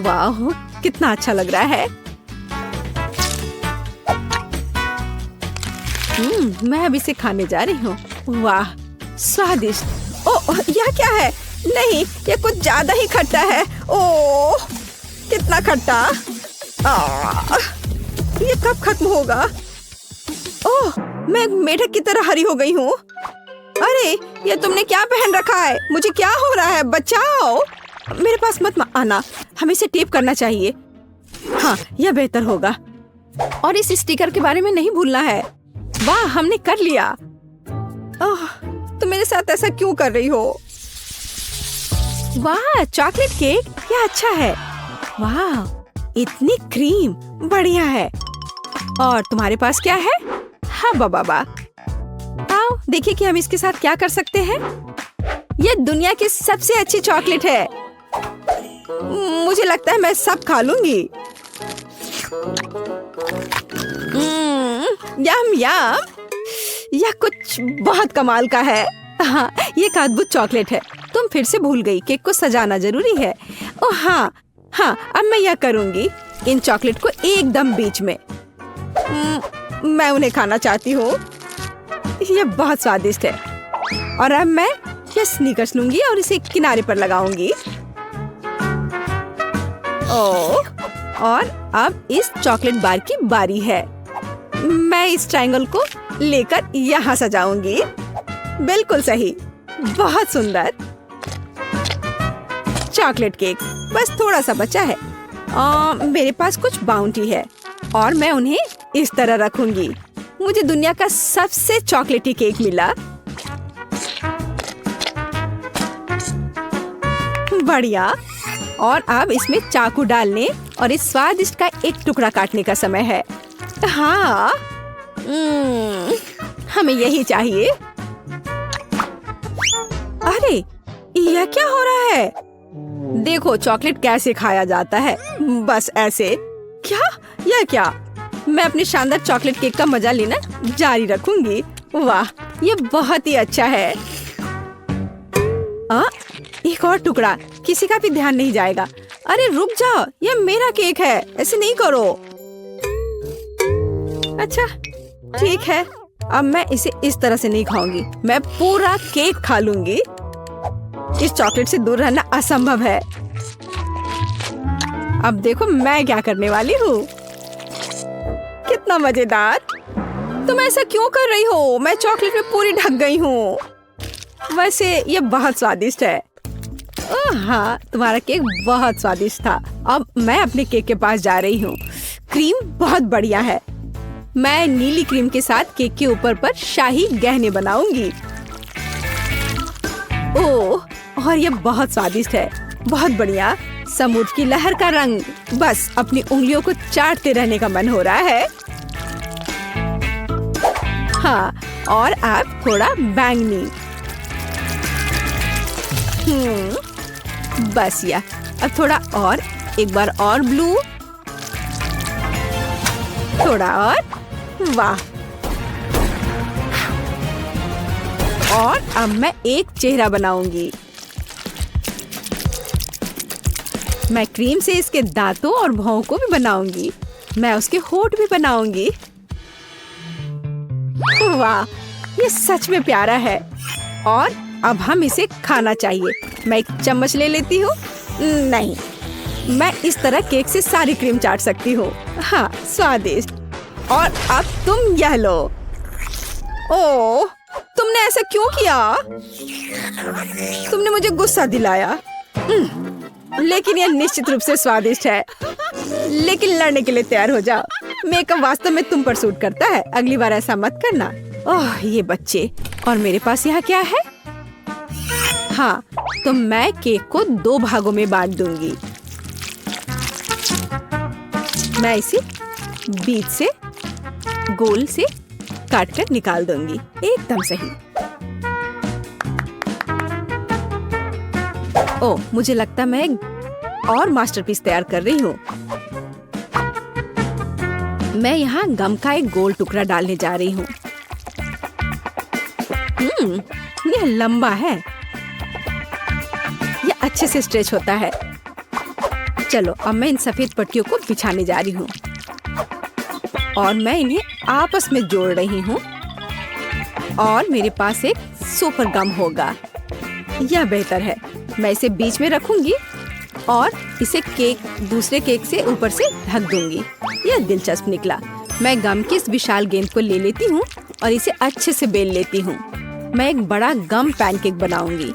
वाह, कितना अच्छा लग रहा है। मैं अब इसे खाने जा रही हूँ। वाह, स्वादिष्ट। ओह, यह क्या है? नहीं, ये कुछ ज्यादा ही खट्टा है। ओह, कितना खट्टा। ये कब खत्म होगा? ओह, मैं मेढक की तरह हरी हो गई हूँ। अरे, ये तुमने क्या पहन रखा है? मुझे क्या हो रहा है? बचाओ। मेरे पास मत आना, हमें इसे टेप करना चाहिए। हाँ, यह बेहतर होगा। और इस स्टिकर के बारे में नहीं भूलना है। वाह, हमने कर लिया। ओह, तुम मेरे साथ ऐसा क्यों कर रही हो? वाह, चॉकलेट केक, यह अच्छा है। वाह, इतनी क्रीम, बढ़िया है। और तुम्हारे पास क्या है? हाँ बाबा, आओ देखिए कि हम इसके साथ क्या कर सकते हैं। यह दुनिया की सबसे अच्छी चॉकलेट है। मुझे लगता है मैं सब खा लूंगी। यम यम, यह कुछ बहुत कमाल का है। हाँ, ये एक अद्भुत चॉकलेट है। तुम फिर से भूल गई, केक को सजाना जरूरी है। ओह हाँ, अब मैं यह करूंगी, इन चॉकलेट को एकदम बीच में। मैं उन्हें खाना चाहती हूँ। यह बहुत स्वादिष्ट है। और अब मैं यह स्नीकर्स लूंगी और इसे किनारे पर लगाऊंगी। ओह, और अब इस चॉकलेट बार की बारी है। मैं इस ट्रायंगल को लेकर यहाँ सजाऊंगी। बिल्कुल सही, बहुत सुंदर चॉकलेट केक। बस थोड़ा सा बचा है। मेरे पास कुछ बाउंटी है और मैं उन्हें इस तरह रखूंगी। मुझे दुनिया का सबसे चॉकलेटी केक मिला। बढ़िया। और अब इसमें चाकू डालने और इस स्वादिष्ट का एक टुकड़ा काटने का समय है। हाँ, हमें यही चाहिए। अरे, यह क्या हो रहा है? देखो चॉकलेट कैसे खाया जाता है, बस ऐसे। क्या? यह क्या? मैं अपने शानदार चॉकलेट केक का मजा लेना जारी रखूंगी। वाह, ये बहुत ही अच्छा है। एक और टुकड़ा, किसी का भी ध्यान नहीं जाएगा। अरे रुक जाओ, यह मेरा केक है, ऐसे नहीं करो। अच्छा ठीक है, अब मैं इसे इस तरह से नहीं खाऊंगी। मैं पूरा केक खा लूंगी। इस चॉकलेट से दूर रहना असंभव है। अब देखो मैं क्या करने वाली हूँ। कितना मजेदार। तुम ऐसा क्यों कर रही हो? मैं चॉकलेट में पूरी ढक गई हूँ। वैसे ये बहुत स्वादिष्ट है। हाँ, तुम्हारा केक बहुत स्वादिष्ट था। अब मैं अपने केक के पास जा रही हूँ। क्रीम बहुत बढ़िया है। मैं नीली क्रीम के साथ केक के ऊपर पर शाही गहने बनाऊंगी। ओह, और ये बहुत स्वादिष्ट है। बहुत बढ़िया। समुद्र की लहर का रंग। बस अपनी उंगलियों को चाटते रहने का मन हो रहा है। हाँ, और अब थोड़ा बैंगनी। बस या अब थोड़ा और, एक बार और ब्लू, थोड़ा और। वाह। और अब मैं एक चेहरा बनाऊंगी। मैं क्रीम से इसके दांतों और भौं को भी बनाऊंगी। मैं उसके होंठ भी बनाऊंगी। वाह, ये सच में प्यारा है। और अब हम इसे खाना चाहिए। मैं एक चम्मच ले लेती हूँ। नहीं, मैं इस तरह केक से सारी क्रीम चाट सकती हूँ। हाँ, स्वादिष्ट। और अब तुम यह लो। ओह, तुमने ऐसा क्यों किया? तुमने मुझे गुस्सा दिलाया। लेकिन यह निश्चित रूप से स्वादिष्ट है। लेकिन लड़ने के लिए तैयार हो जाओ। मेकअप वास्तव में तुम पर सूट करता है। अगली बार ऐसा मत करना। ओह ये बच्चे। और मेरे पास यहाँ क्या है? हाँ, तो मैं केक को 2 भागों में बांट दूंगी। मैं इसे बीच से गोल से काट कर निकाल दूंगी। एकदम सही। ओह, मुझे लगता मैं एक और मास्टरपीस तैयार कर रही हूँ। मैं यहाँ गम का एक गोल टुकड़ा डालने जा रही हूँ। यह लंबा है। यह अच्छे से स्ट्रेच होता है। चलो अब मैं इन सफेद पट्टियों को बिछाने जा रही हूँ और मैं इन्हें आपस में जोड़ रही हूँ और मेरे पास एक सुपर गम होगा। यह बेहतर है। मैं इसे बीच में रखूंगी और इसे केक दूसरे केक से ऊपर से ढक दूंगी। यह दिलचस्प निकला। मैं गम की इस विशाल गेंद को ले लेती हूँ और इसे अच्छे से बेल लेती हूँ। मैं एक बड़ा गम पैनकेक बनाऊंगी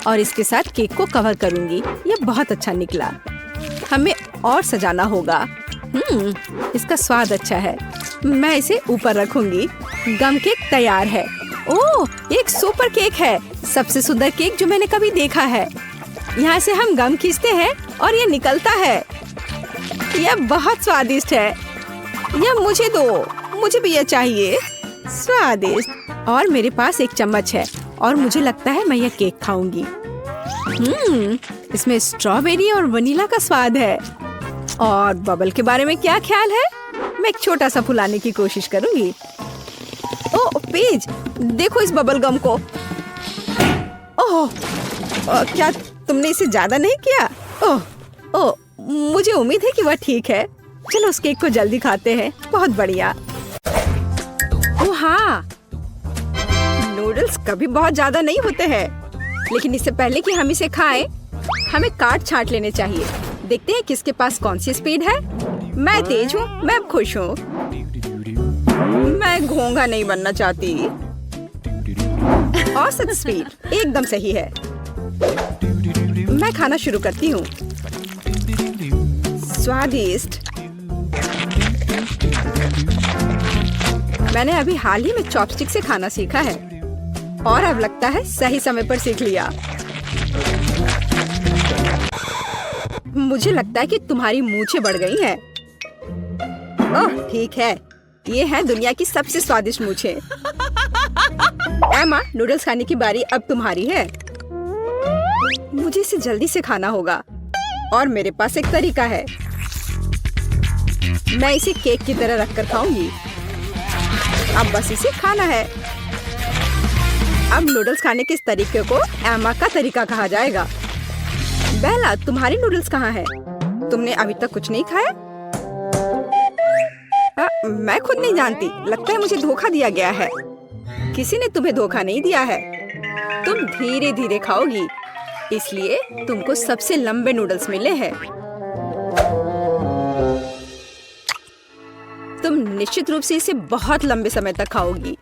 और इसके साथ केक को कवर करूंगी। यह बहुत अच्छा निकला। हमें और सजाना होगा। इसका स्वाद अच्छा है। मैं इसे ऊपर रखूंगी। गम केक तैयार है। ओह, एक सुपर केक है। सबसे सुंदर केक जो मैंने कभी देखा है। यहाँ से हम गम खींचते हैं और ये निकलता है। यह बहुत स्वादिष्ट है। यह मुझे दो। मुझे भी यह चाहिए। स्वादिष्ट। और मेरे पास एक चम्मच है और मुझे लगता है मैं यह केक खाऊंगी। इसमें स्ट्रॉबेरी और वनीला का स्वाद है। और बबल के बारे में क्या ख्याल है? मैं एक छोटा सा फुलाने की कोशिश करूंगी। ओह पेज, देखो इस बबल गम को। ओह, क्या तुमने इसे ज्यादा नहीं किया? ओह, मुझे उम्मीद है कि वह ठीक है। चलो उस केक को जल्दी खाते हैं। बहुत बढ़िया। ओह हाँ, नूडल्स कभी बहुत ज्यादा नहीं होते हैं, लेकिन इससे पहले कि हम इसे खाएं, हमें काट छांट लेने चाहिए। देखते हैं किसके पास कौन सी स्पीड है। मैं तेज हूँ। मैं अब खुश हूँ। मैं घोंघा नहीं बनना चाहती। औसत स्पीड एकदम सही है। मैं खाना शुरू करती हूँ। स्वादिष्ट। मैंने अभी हाल ही में चॉपस्टिक से खाना सीखा है और अब लगता है सही समय पर सीख लिया। मुझे लगता है कि तुम्हारी मूंछें बढ़ गई हैं। ओह ठीक है, ये है दुनिया की सबसे स्वादिष्ट मूंछें। एमा, नूडल्स खाने की बारी अब तुम्हारी है। मुझे इसे जल्दी से खाना होगा और मेरे पास एक तरीका है। मैं इसे केक की तरह रखकर खाऊंगी। अब बस इसे खाना है। अब नूडल्स खाने के इस तरीके को एमा का तरीका कहा जाएगा। बेला, तुम्हारी नूडल्स कहाँ है? तुमने अभी तक कुछ नहीं खाया? मैं खुद नहीं जानती। लगता है मुझे धोखा दिया गया है। किसी ने तुम्हें धोखा नहीं दिया है। तुम धीरे धीरे खाओगी, इसलिए तुमको सबसे लंबे नूडल्स मिले हैं। तुम निश्चित रूप से इसे बहुत लंबे समय तक खाओगी।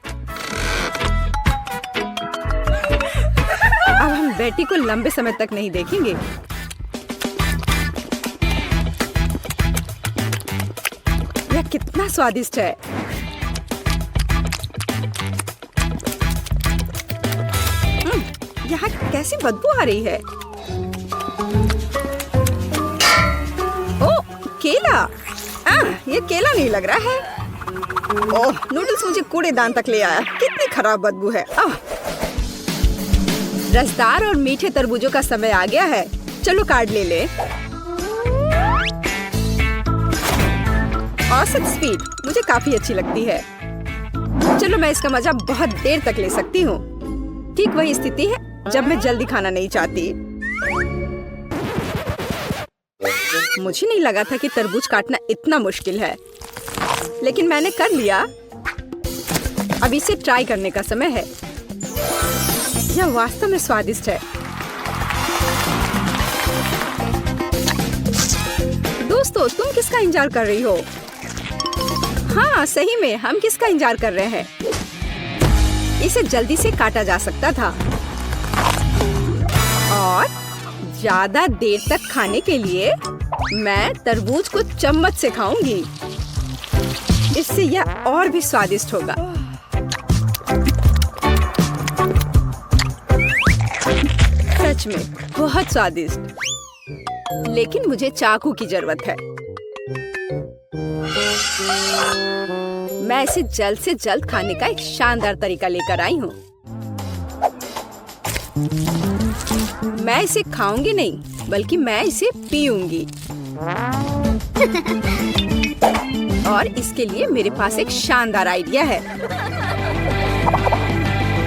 अब हम बेटी को लंबे समय तक नहीं देखेंगे। यह कितना स्वादिष्ट है। यहाँ कैसी बदबू आ रही है। ओह, केला। ये केला नहीं लग रहा है। ओह, नूडल्स मुझे कूड़ेदान तक ले आया। कितनी खराब बदबू है। रसदार और मीठे तरबूजों का समय आ गया है। चलो कार्ड ले ले। औसत स्पीड मुझे काफी अच्छी लगती है। चलो मैं इसका मजा बहुत देर तक ले सकती हूँ। ठीक वही स्थिति है जब मैं जल्दी खाना नहीं चाहती। मुझे नहीं लगा था कि तरबूज काटना इतना मुश्किल है, लेकिन मैंने कर लिया। अब इसे ट्राई करने का समय है। यह वास्तव में स्वादिष्ट है। दोस्तों, तुम किसका इंतजार कर रही हो? हाँ, सही में हम किसका इंतजार कर रहे हैं? इसे जल्दी से काटा जा सकता था और ज्यादा देर तक खाने के लिए मैं तरबूज को चम्मच से खाऊंगी। इससे यह और भी स्वादिष्ट होगा। सच में बहुत स्वादिष्ट। लेकिन मुझे चाकू की जरूरत है। मैं इसे जल्द से जल्द खाने का एक शानदार तरीका लेकर आई हूँ। मैं इसे खाऊंगी नहीं, बल्कि मैं इसे पीऊंगी। और इसके लिए मेरे पास एक शानदार आइडिया है।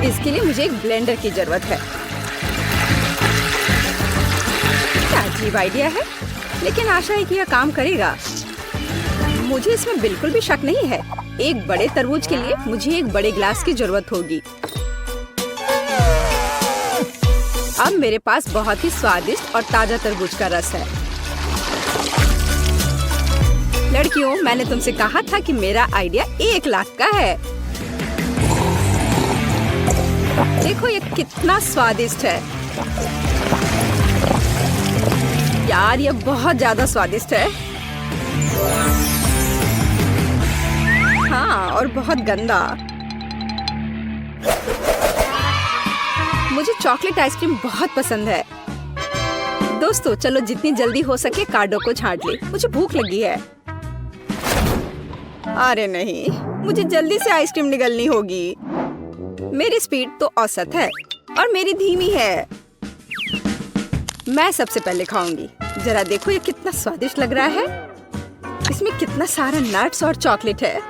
इसके लिए मुझे एक ब्लेंडर की जरूरत है। क्या अजीब आइडिया है, लेकिन आशा है कि यह काम करेगा। मुझे इसमें बिल्कुल भी शक नहीं है। एक बड़े तरबूज के लिए मुझे एक बड़े ग्लास की जरूरत होगी। अब मेरे पास बहुत ही स्वादिष्ट और ताजा तरबूज का रस है। लड़कियों, मैंने तुमसे कहा था कि मेरा आइडिया 1 लाख का है। देखो ये कितना स्वादिष्ट है। यार ये बहुत ज्यादा स्वादिष्ट है। हाँ, और बहुत गंदा। मुझे चॉकलेट आइसक्रीम बहुत पसंद है। दोस्तों चलो जितनी जल्दी हो सके कार्डों को छांट ले। मुझे भूख लगी है। अरे नहीं, मुझे जल्दी से आइसक्रीम निगलनी होगी। मेरी स्पीड तो औसत है और मेरी धीमी है। मैं सबसे पहले खाऊंगी। जरा देखो ये कितना स्वादिष्ट लग रहा है। इसमें कितना सारा नट्स और चॉकलेट है।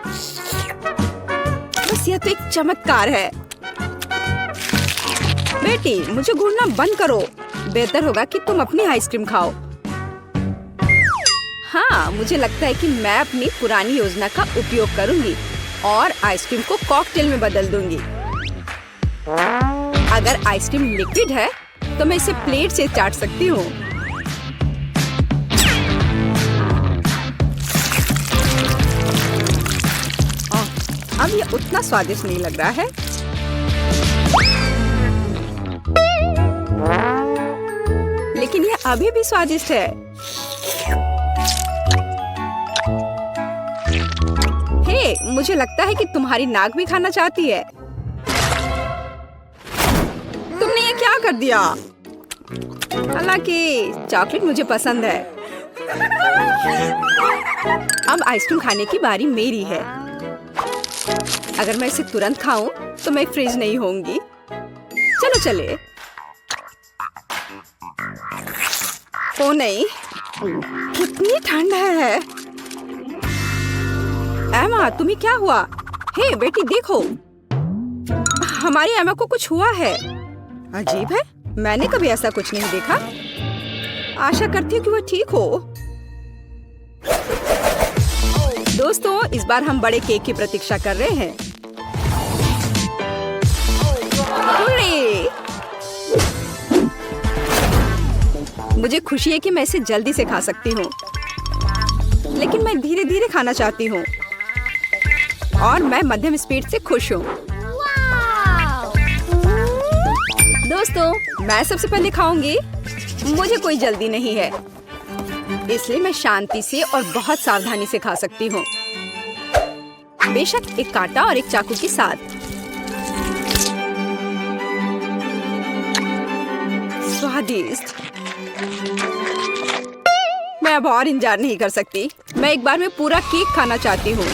बस यह तो एक चमत्कार है। बेटी, मुझे घूरना बंद करो। बेहतर होगा कि तुम अपनी आइसक्रीम खाओ। हाँ, मुझे लगता है कि मैं अपनी पुरानी योजना का उपयोग करूंगी और आइसक्रीम को कॉकटेल में बदल दूंगी। अगर आइसक्रीम लिक्विड है तो मैं इसे प्लेट से चाट सकती हूँ। अब ये उतना स्वादिष्ट नहीं लग रहा है। लेकिन ये अभी भी स्वादिष्ट है। हे, मुझे लगता है कि तुम्हारी नाक भी खाना चाहती है। तुमने ये क्या कर दिया? हालांकि चॉकलेट मुझे पसंद है। अब आइसक्रीम खाने की बारी मेरी है। अगर मैं इसे तुरंत खाऊं तो मैं फ्रीज नहीं होंगी। चलो चले। ओ नहीं, कितनी ठंड है। एमा, तुम्हें क्या हुआ? हे बेटी देखो, हमारी एमा को कुछ हुआ है। अजीब है, मैंने कभी ऐसा कुछ नहीं देखा। आशा करती हूँ कि वह ठीक हो। दोस्तों, इस बार हम बड़े केक की प्रतीक्षा कर रहे हैं। मुझे खुशी है कि मैं इसे जल्दी से खा सकती हूँ, लेकिन मैं धीरे धीरे खाना चाहती हूँ और मैं मध्यम स्पीड से खुश हूँ। दोस्तों, मैं सबसे पहले खाऊंगी। मुझे कोई जल्दी नहीं है, इसलिए मैं शांति से और बहुत सावधानी से खा सकती हूँ। बेशक एक कांटा और एक चाकू के साथ। स्वादिष्ट। मैं अब और इंतजार नहीं कर सकती। मैं एक बार में पूरा केक खाना चाहती हूँ।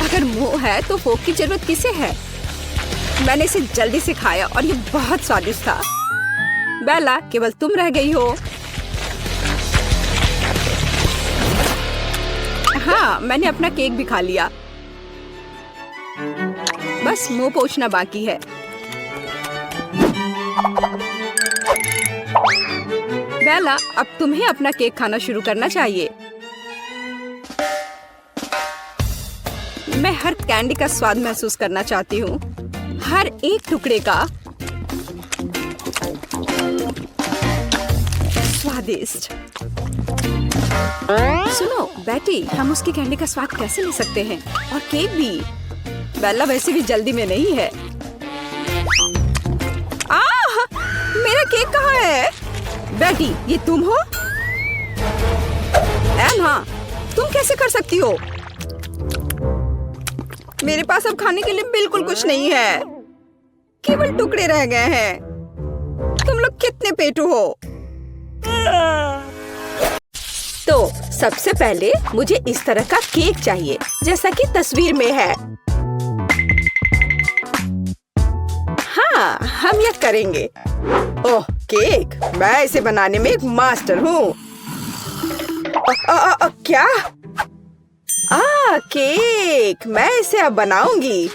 अगर मुंह है तो फोक की जरूरत किसे है? मैंने इसे जल्दी से खाया और ये बहुत स्वादिष्ट था। बेला, केवल तुम रह गई हो। हाँ, मैंने अपना केक भी खा लिया। बस मुंह पोंछना बाकी है। बेला, अब तुम्हें अपना केक खाना शुरू करना चाहिए। मैं हर कैंडी का स्वाद महसूस करना चाहती हूँ, हर एक टुकड़े का। स्वादिष्ट। सुनो बेटी, हम उसकी कैंडी का स्वाद कैसे ले सकते हैं? और केक भी। बेला वैसे भी जल्दी में नहीं है। मेरा केक कहाँ है? बेटी, ये तुम हो? एम्मा, तुम कैसे कर सकती हो? मेरे पास अब खाने के लिए बिल्कुल कुछ नहीं है, केवल टुकड़े रह गए हैं। तुम लोग कितने पेटू हो? तो सबसे पहले मुझे इस तरह का केक चाहिए जैसा कि तस्वीर में है। हाँ, हम यह करेंगे। ओह, केक! मैं इसे बनाने में एक मास्टर हूँ। क्या? केक! मैं इसे अब बनाऊंगी।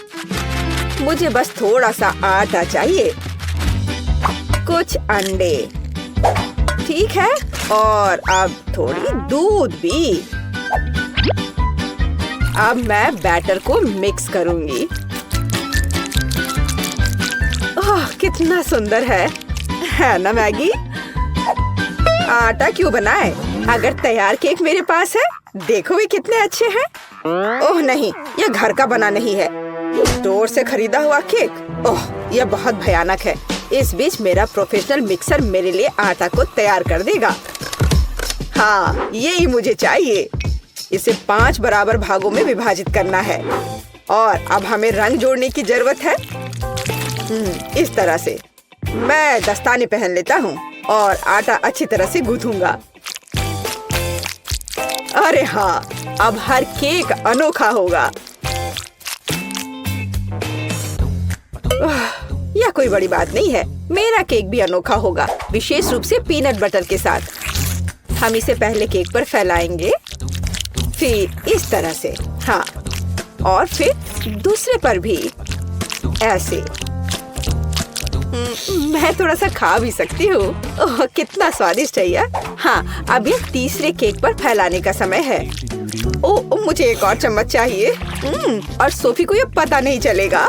मुझे बस थोड़ा सा आटा चाहिए, कुछ अंडे, ठीक है, और अब थोड़ी दूध भी। अब मैं बैटर को मिक्स करूंगी। ओह, कितना सुंदर है ना मैगी? आटा क्यों बनाए अगर तैयार केक मेरे पास है? देखो ये कितने अच्छे हैं। ओह नहीं, यह घर का बना नहीं है, स्टोर से खरीदा हुआ केक। ओह, यह बहुत भयानक है। इस बीच मेरा प्रोफेशनल मिक्सर मेरे लिए आटा को तैयार कर देगा। हाँ, यही मुझे चाहिए। इसे 5 बराबर भागों में विभाजित करना है और अब हमें रंग जोड़ने की जरूरत है। इस तरह से मैं दस्ताने पहन लेता हूँ और आटा अच्छी तरह से गूंथूंगा। अरे हाँ, अब हर केक अनोखा होगा। यह कोई बड़ी बात नहीं है, मेरा केक भी अनोखा होगा, विशेष रूप से पीनट बटर के साथ। हम इसे पहले केक पर फैलाएंगे, फिर इस तरह से, हाँ, और फिर दूसरे पर भी ऐसे। मैं थोड़ा सा खा भी सकती हूँ। ओह, कितना स्वादिष्ट है यह। हाँ, अब ये तीसरे केक पर फैलाने का समय है। ओह, मुझे एक और चम्मच चाहिए। और सोफी को ये पता नहीं चलेगा।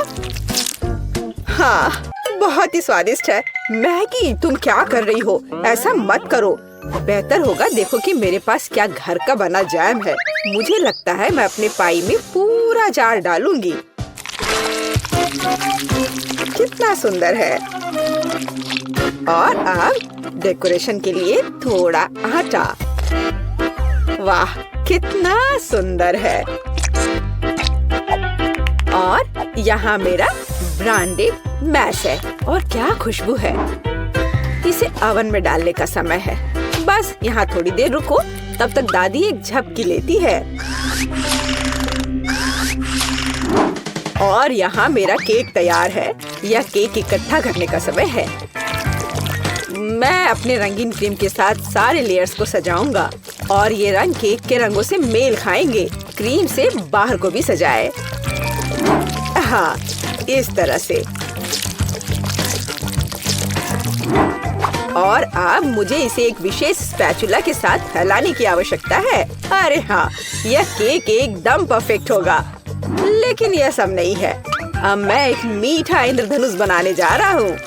हाँ, बहुत ही स्वादिष्ट है। मैगी, तुम क्या कर रही हो? ऐसा मत करो। बेहतर होगा देखो कि मेरे पास क्या घर का बना जैम है। मुझे लगता है मैं अपने पाई में पूरा जार डालूंगी। कितना सुंदर है। और अब डेकोरेशन के लिए थोड़ा आटा। वाह, कितना सुंदर है। और यहाँ मेरा ब्रांडेड मैश है और क्या खुशबू है। इसे ओवन में डालने का समय है। बस यहाँ थोड़ी देर रुको, तब तक दादी एक झपकी लेती है। और यहाँ मेरा केक तैयार है। यह केक इकट्ठा करने का समय है। मैं अपने रंगीन क्रीम के साथ सारे लेयर्स को सजाऊंगा और ये रंग केक के रंगों से मेल खाएंगे। क्रीम से बाहर को भी सजाए। हाँ, इस तरह से। और अब मुझे इसे एक विशेष स्पैचुला के साथ फैलाने की आवश्यकता है। अरे हाँ, यह केक एकदम परफेक्ट होगा। लेकिन यह सब नहीं है। अब मैं एक मीठा इंद्रधनुष बनाने जा रहा हूँ।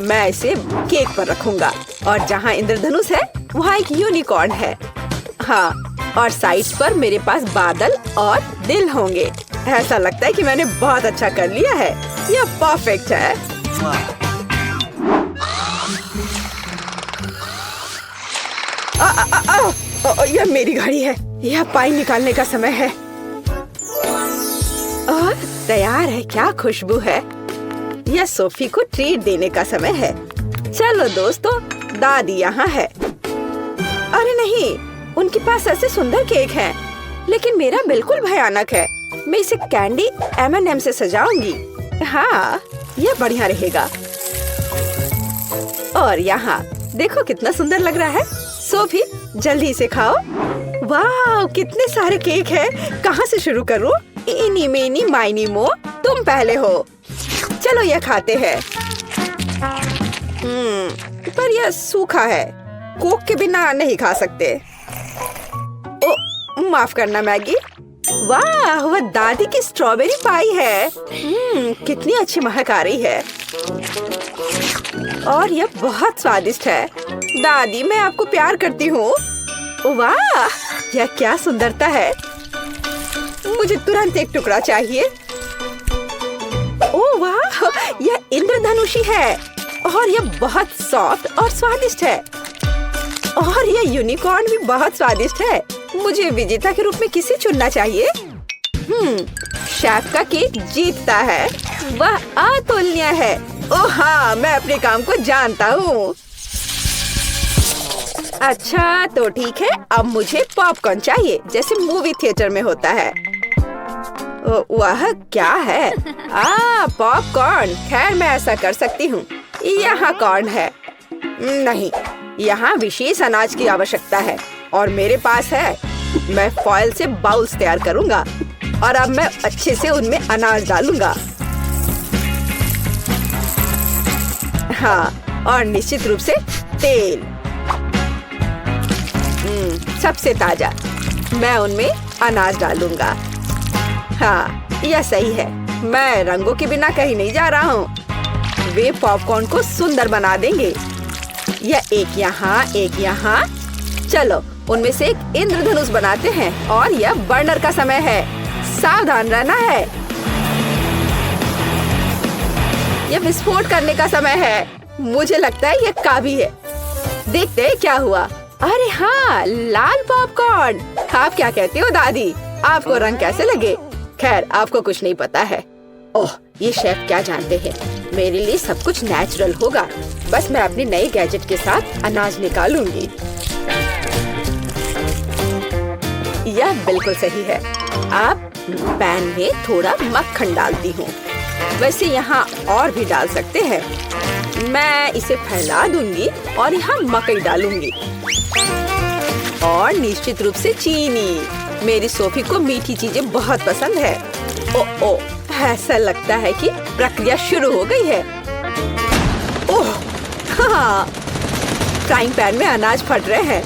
मैं इसे केक पर रखूंगा और जहाँ इंद्रधनुष है वहाँ एक यूनिकॉर्न है। हाँ, और साइड्स पर मेरे पास बादल और दिल होंगे। ऐसा लगता है कि मैंने बहुत अच्छा कर लिया है। यह परफेक्ट है। यह मेरी घड़ी है। यह पाई निकालने का समय है। और तैयार है। क्या खुशबू है। यह सोफी को ट्रीट देने का समय है। चलो दोस्तों, दादी यहाँ है। अरे नहीं, उनके पास ऐसे सुंदर केक हैं, लेकिन मेरा बिल्कुल भयानक है। मैं इसे कैंडी M&M से सजाऊंगी। हाँ, यह बढ़िया रहेगा। और यहाँ देखो कितना सुंदर लग रहा है। सोफी, जल्दी से खाओ। वाह, कितने सारे केक हैं। कहाँ से शुरू करूँ? इनी मेनी माइनी मो, तुम पहले हो। चलो यह खाते हैं। पर यह सूखा है, कोक के बिना नहीं खा सकते। ओ, माफ करना मैगी। वाह, वह दादी की स्ट्रॉबेरी पाई है। कितनी अच्छी महक आ रही है और यह बहुत स्वादिष्ट है। दादी, मैं आपको प्यार करती हूँ। वाह, यह क्या सुंदरता है। मुझे तुरंत एक टुकड़ा चाहिए। ओह वाह, यह इंद्रधनुषी है और यह बहुत सॉफ्ट और स्वादिष्ट है। और यह यूनिकॉर्न भी बहुत स्वादिष्ट है। मुझे विजेता के रूप में किसे चुनना चाहिए? शेफ का केक जीतता है। वह अतुलनीय है। ओह हाँ, मैं अपने काम को जानता हूँ। अच्छा तो ठीक है, अब मुझे पॉपकॉर्न चाहिए जैसे मूवी थिएटर में होता है। वह क्या है? पॉपकॉर्न। खैर मैं ऐसा कर सकती हूँ। यहाँ कॉर्न है। नहीं, यहाँ विशेष अनाज की आवश्यकता है और मेरे पास है। मैं फॉइल से बाउल्स तैयार करूँगा और अब मैं अच्छे से उनमें अनाज डालूंगा। हाँ, और निश्चित रूप से तेल। सबसे ताजा। मैं उनमें अनाज डालूंगा। हाँ, यह सही है। मैं रंगों के बिना कहीं नहीं जा रहा हूँ। वे पॉपकॉर्न को सुंदर बना देंगे। यह एक यहाँ, एक यहाँ। चलो उनमें से एक इंद्रधनुष बनाते हैं और यह बर्नर का समय है। सावधान रहना है। यह विस्फोट करने का समय है। मुझे लगता है यह काफी है। देखते हैं क्या हुआ। अरे हाँ, लाल पॉपकॉर्न। आप क्या कहते हो दादी? आपको रंग कैसे लगे? खैर आपको कुछ नहीं पता है। ओह, ये शेफ क्या जानते हैं। मेरे लिए सब कुछ नेचुरल होगा। बस मैं अपने नए गैजेट के साथ अनाज निकालूंगी। यह बिल्कुल सही है। अब पैन में थोड़ा मक्खन डालती हूँ। वैसे यहाँ और भी डाल सकते हैं। मैं इसे फैला दूंगी और यहाँ मकई डालूंगी और निश्चित रूप से चीनी। मेरी सोफी को मीठी चीजें बहुत पसंद है। ओ, ऐसा लगता है कि प्रक्रिया शुरू हो गई है। ओह हाँ, फ्राइंग पैन में अनाज फट रहे हैं।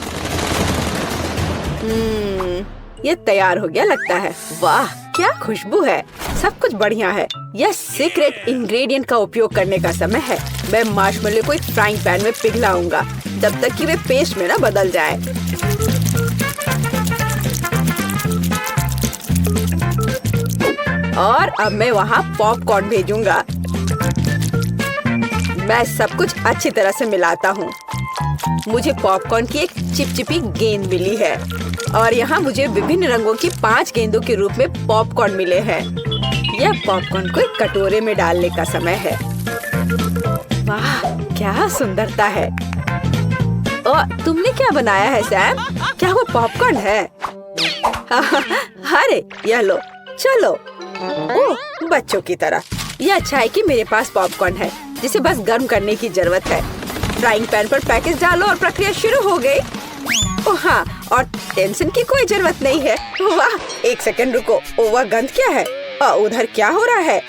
ये तैयार हो गया लगता है। वाह क्या खुशबू है। सब कुछ बढ़िया है। यह सीक्रेट इंग्रेडिएंट का उपयोग करने का समय है। मैं मार्शमेलो को एक फ्राइंग पैन में पिघलाऊंगा जब तक कि वे पेस्ट में न बदल जाए। और अब मैं वहाँ पॉपकॉर्न भेजूंगा। मैं सब कुछ अच्छी तरह से मिलाता हूँ। मुझे पॉपकॉर्न की एक चिपचिपी गेंद मिली है और यहाँ मुझे विभिन्न रंगों की 5 गेंदों के रूप में पॉपकॉर्न मिले हैं। यह पॉपकॉर्न को एक कटोरे में डालने का समय है। वाह क्या सुंदरता है। और तुमने क्या बनाया है सैम? क्या वो पॉपकॉर्न है? अरे यह लो, चलो। ओह, बच्चों की तरह। यह अच्छा है कि मेरे पास पॉपकॉर्न है जिसे बस गर्म करने की जरूरत है। फ्राइंग पैन पर पैकेज डालो और प्रक्रिया शुरू हो गई। ओह हाँ, और टेंशन की कोई जरूरत नहीं है। वाह, एक सेकंड रुको। ओह वह गंध क्या है? उधर क्या हो रहा है?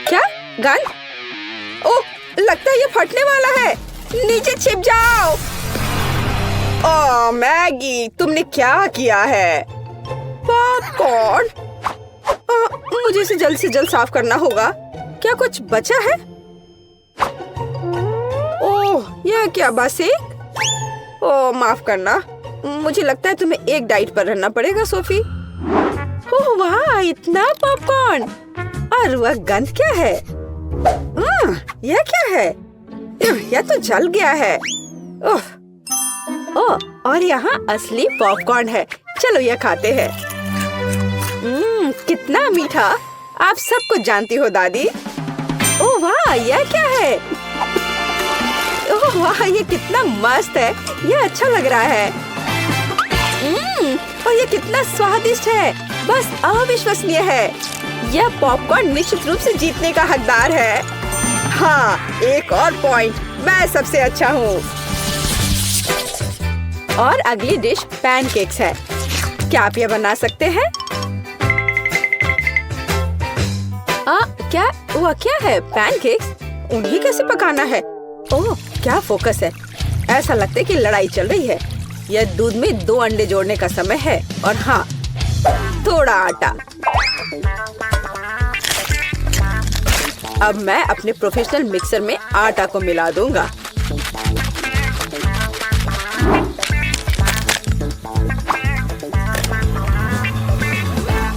क्या गंध? ओह लगता है ये फटने वाला है। नीचे छिप जाओ। ओह मैगी, तुमने क्या किया है? पॉपकॉर्न। मुझे इसे जल्द से जल्द साफ करना होगा। क्या कुछ बचा है? ओह यह क्या बासी? ओह माफ करना। मुझे लगता है तुम्हें एक डाइट पर रहना पड़ेगा सोफी। ओह वाह, इतना पॉपकॉर्न। और वह गंध क्या है? यह क्या है? यह तो जल गया है। ओह, और यहाँ असली पॉपकॉर्न है। चलो यह खाते हैं। कितना मीठा। आप सब कुछ जानती हो दादी। ओह वाह, यह क्या है? ओह वाह, ये कितना मस्त है। यह अच्छा लग रहा है। और ये कितना स्वादिष्ट है। बस अविश्वसनीय है। यह पॉपकॉर्न निश्चित रूप से जीतने का हकदार है। हाँ, एक और पॉइंट। मैं सबसे अच्छा हूँ। और अगली डिश पैनकेक्स है। क्या आप यह बना सकते हैं? क्या है? पैनकेक्स? उन्हें कैसे पकाना है? ओह क्या फोकस है। ऐसा लगता है कि लड़ाई चल रही है। यह दूध में 2 अंडे जोड़ने का समय है और हाँ, थोड़ा आटा। अब मैं अपने प्रोफेशनल मिक्सर में आटा को मिला दूंगा।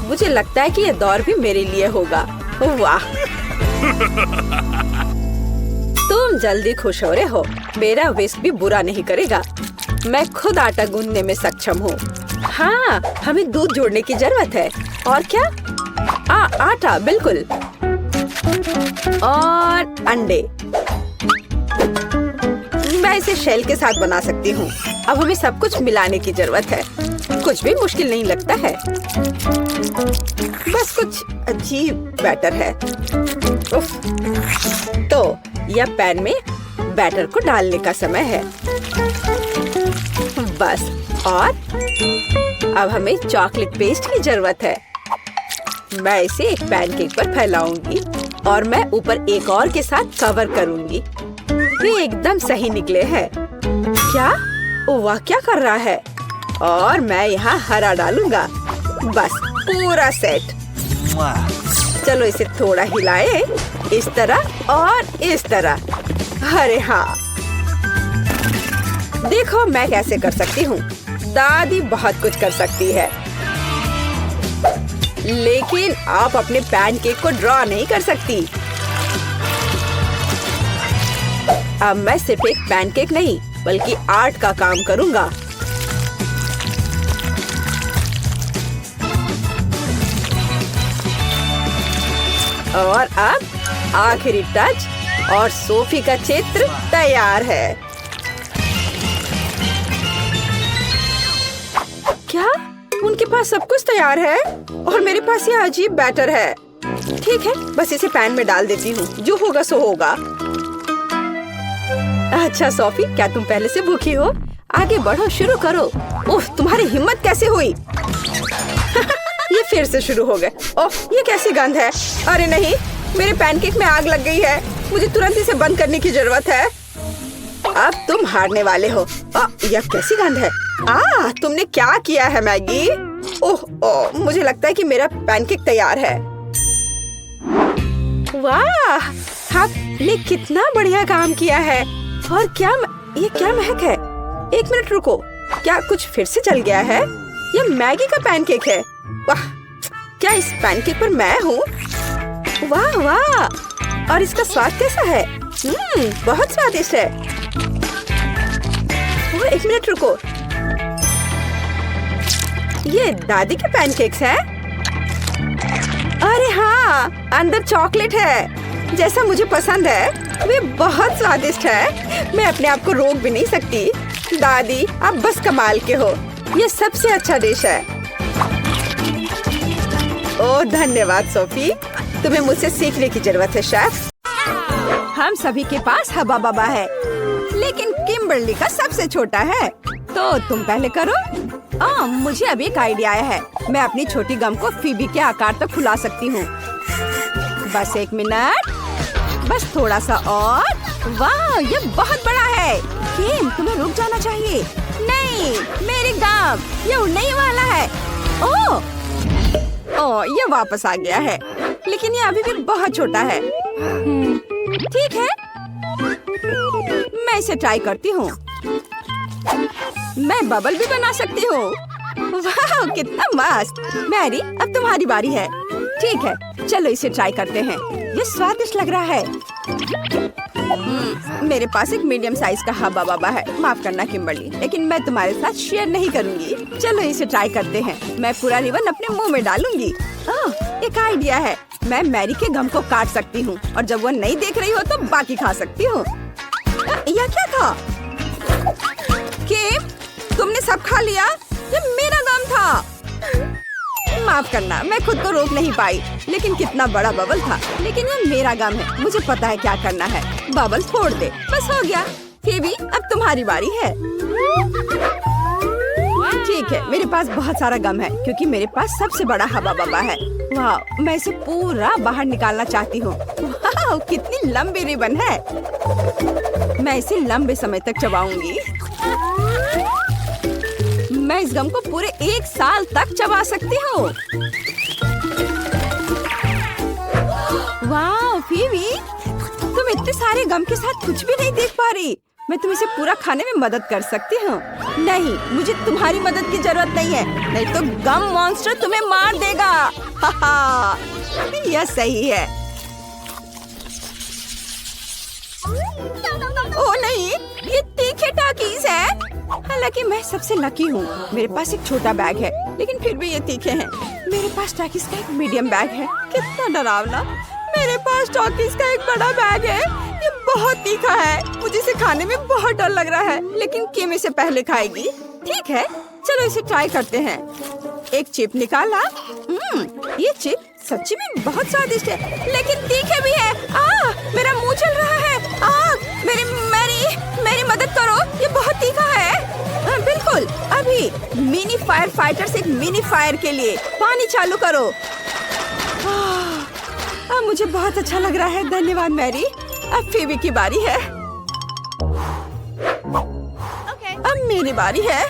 मुझे मुझे लगता है कि ये दौर भी मेरे लिए होगा। वाह, तुम जल्दी खुश हो रहे हो। मेरा विस्क भी बुरा नहीं करेगा। मैं खुद आटा गूंदने में सक्षम हूँ। हाँ, हमें दूध जोड़ने की जरूरत है। और क्या? आटा, बिल्कुल। और अंडे। मैं इसे शेल के साथ बना सकती हूँ। अब हमें सब कुछ मिलाने की जरूरत है। कुछ भी मुश्किल नहीं लगता है। बस कुछ अजीब बैटर है। उफ। तो यह पैन में बैटर को डालने का समय है। बस, और अब हमें चॉकलेट पेस्ट की जरूरत है। मैं इसे एक पैनकेक पर फैलाऊंगी और मैं ऊपर एक और के साथ कवर करूंगी। ये एकदम सही निकले हैं। क्या? वाह, क्या कर रहा है? और मैं यहाँ हरा डालूंगा। बस, पूरा सेट। चलो इसे थोड़ा हिलाए, इस तरह और इस तरह। अरे हाँ, देखो मैं कैसे कर सकती हूँ। दादी बहुत कुछ कर सकती है, लेकिन आप अपने पैनकेक को ड्रॉ नहीं कर सकती। अब मैं सिर्फ एक पैनकेक नहीं, बल्कि आर्ट का काम करूँगा। और अब आखिरी टच, और सोफी का चित्र तैयार है। क्या? उनके पास सब कुछ तैयार है और मेरे पास ये अजीब बैटर है। ठीक है, बस इसे पैन में डाल देती हूँ। जो होगा सो होगा। अच्छा सोफी, क्या तुम पहले से भूखी हो? आगे बढ़ो, शुरू करो। ओह, तुम्हारी हिम्मत कैसे हुई? ये फिर से शुरू हो गए। ओह, ये कैसी गंध है? अरे नहीं, मेरे पैनकेक में आग लग गई है। मुझे तुरंत इसे बंद करने की जरूरत है। अब तुम हारने वाले हो। यह कैसी गंध है? तुमने क्या किया है मैगी? ओह, मुझे लगता है कि मेरा पैनकेक तैयार है। वाह, आपने कितना बढ़िया काम किया है। और क्या ये क्या महक है? एक मिनट रुको, क्या कुछ फिर से जल गया है? यह मैगी का पैनकेक है। वाह, क्या इस पैनकेक पर मैं हूँ? वाह वाह, और इसका स्वाद कैसा है? बहुत स्वादिष्ट है। एक मिनट रुको, ये दादी के पैनकेक्स हैं? अरे हाँ, अंदर चॉकलेट है, जैसा मुझे पसंद है। वे बहुत स्वादिष्ट है। मैं अपने आप को रोक भी नहीं सकती। दादी, आप बस कमाल के हो। ये सबसे अच्छा डिश है। ओह धन्यवाद सोफी, तुम्हें मुझसे सीखने की जरूरत है शेफ। हम सभी के पास हबा बबा है, लेकिन किम्बर्ली का सबसे छोटा है। तो तुम पहले करो। मुझे अभी एक आइडिया आया है। मैं अपनी छोटी गम को फीबी के आकार तक फुला सकती हूँ। बस एक मिनट, बस थोड़ा सा और। वाह, ये बहुत बड़ा है। किम, तुम्हें रुक जाना चाहिए। नहीं, मेरी गम, ये उड़ने ही वाला है। ओह, ये वापस आ गया है, लेकिन ये अभी भी बहुत छोटा है। ठीक है, मैं इसे ट्राई करती हूँ। मैं बबल भी बना सकती हूँ। वाह, कितना मस्त। मैरी, अब तुम्हारी बारी है। ठीक है, चलो इसे ट्राई करते हैं। ये स्वादिष्ट लग रहा है। मेरे पास एक मीडियम साइज का हबा बबा है। माफ करना किम्बर्ली, लेकिन मैं तुम्हारे साथ शेयर नहीं करूंगी। चलो इसे ट्राई करते हैं। मैं पूरा रिबन अपने मुंह में डालूंगी। एक आइडिया है। मैं मैरी के गम को काट सकती हूँ और जब वो नहीं देख रही हो तो बाकी खा सकती हूँ। यह क्या था? किम, तुमने सब खा लिया? ये मेरा गम था। माफ करना, मैं खुद को रोक नहीं पाई। लेकिन कितना बड़ा बबल था। लेकिन ये मेरा गम है, मुझे पता है क्या करना है। बबल फोड़ दे। बस हो गया। फेबी, अब तुम्हारी बारी है। ठीक है, मेरे पास बहुत सारा गम है क्योंकि मेरे पास सबसे बड़ा हवा बबा है। वाह, मैं इसे पूरा बाहर निकालना चाहती हूँ। वाह, कितनी लंबी रिबन है। मैं इसे लंबे समय तक चबाऊंगी। मैं इस गम को पूरे 1 साल तक चबा सकती हूँ। वाह फीवी, तुम इतने सारे गम के साथ कुछ भी नहीं देख पा रही। मैं तुम्हें इसे पूरा खाने में मदद कर सकती हूँ। नहीं, मुझे तुम्हारी मदद की जरूरत नहीं है, नहीं तो गम मॉन्स्टर तुम्हें मार देगा। हाहा, यह सही है। ओह नहीं, ये तीखे टाकीज है। हालांकि मैं सबसे लकी हूँ, मेरे पास एक छोटा बैग है, लेकिन फिर भी ये तीखे हैं। मेरे पास टाकीज का एक मीडियम बैग है। कितना डरावना। मेरे पास टाकीज का एक बड़ा बैग है, ये बहुत तीखा है। मुझे इसे खाने में बहुत डर लग रहा है, लेकिन किम इसे पहले खाएगी। ठीक है, चलो इसे ट्राई करते हैं। एक चिप निकाला। ये चिप सच्ची में बहुत स्वादिष्ट है, लेकिन तीखे भी है। मेरा मुंह चल रहा है। मेरी मदद करो, ये बहुत तीखा है। बिल्कुल, अभी मिनी फायर फाइटर से एक मिनी फायर के लिए पानी चालू करो। अब मुझे बहुत अच्छा लग रहा है। धन्यवाद मैरी। अब फेवी की बारी है। अब मेरी बारी है।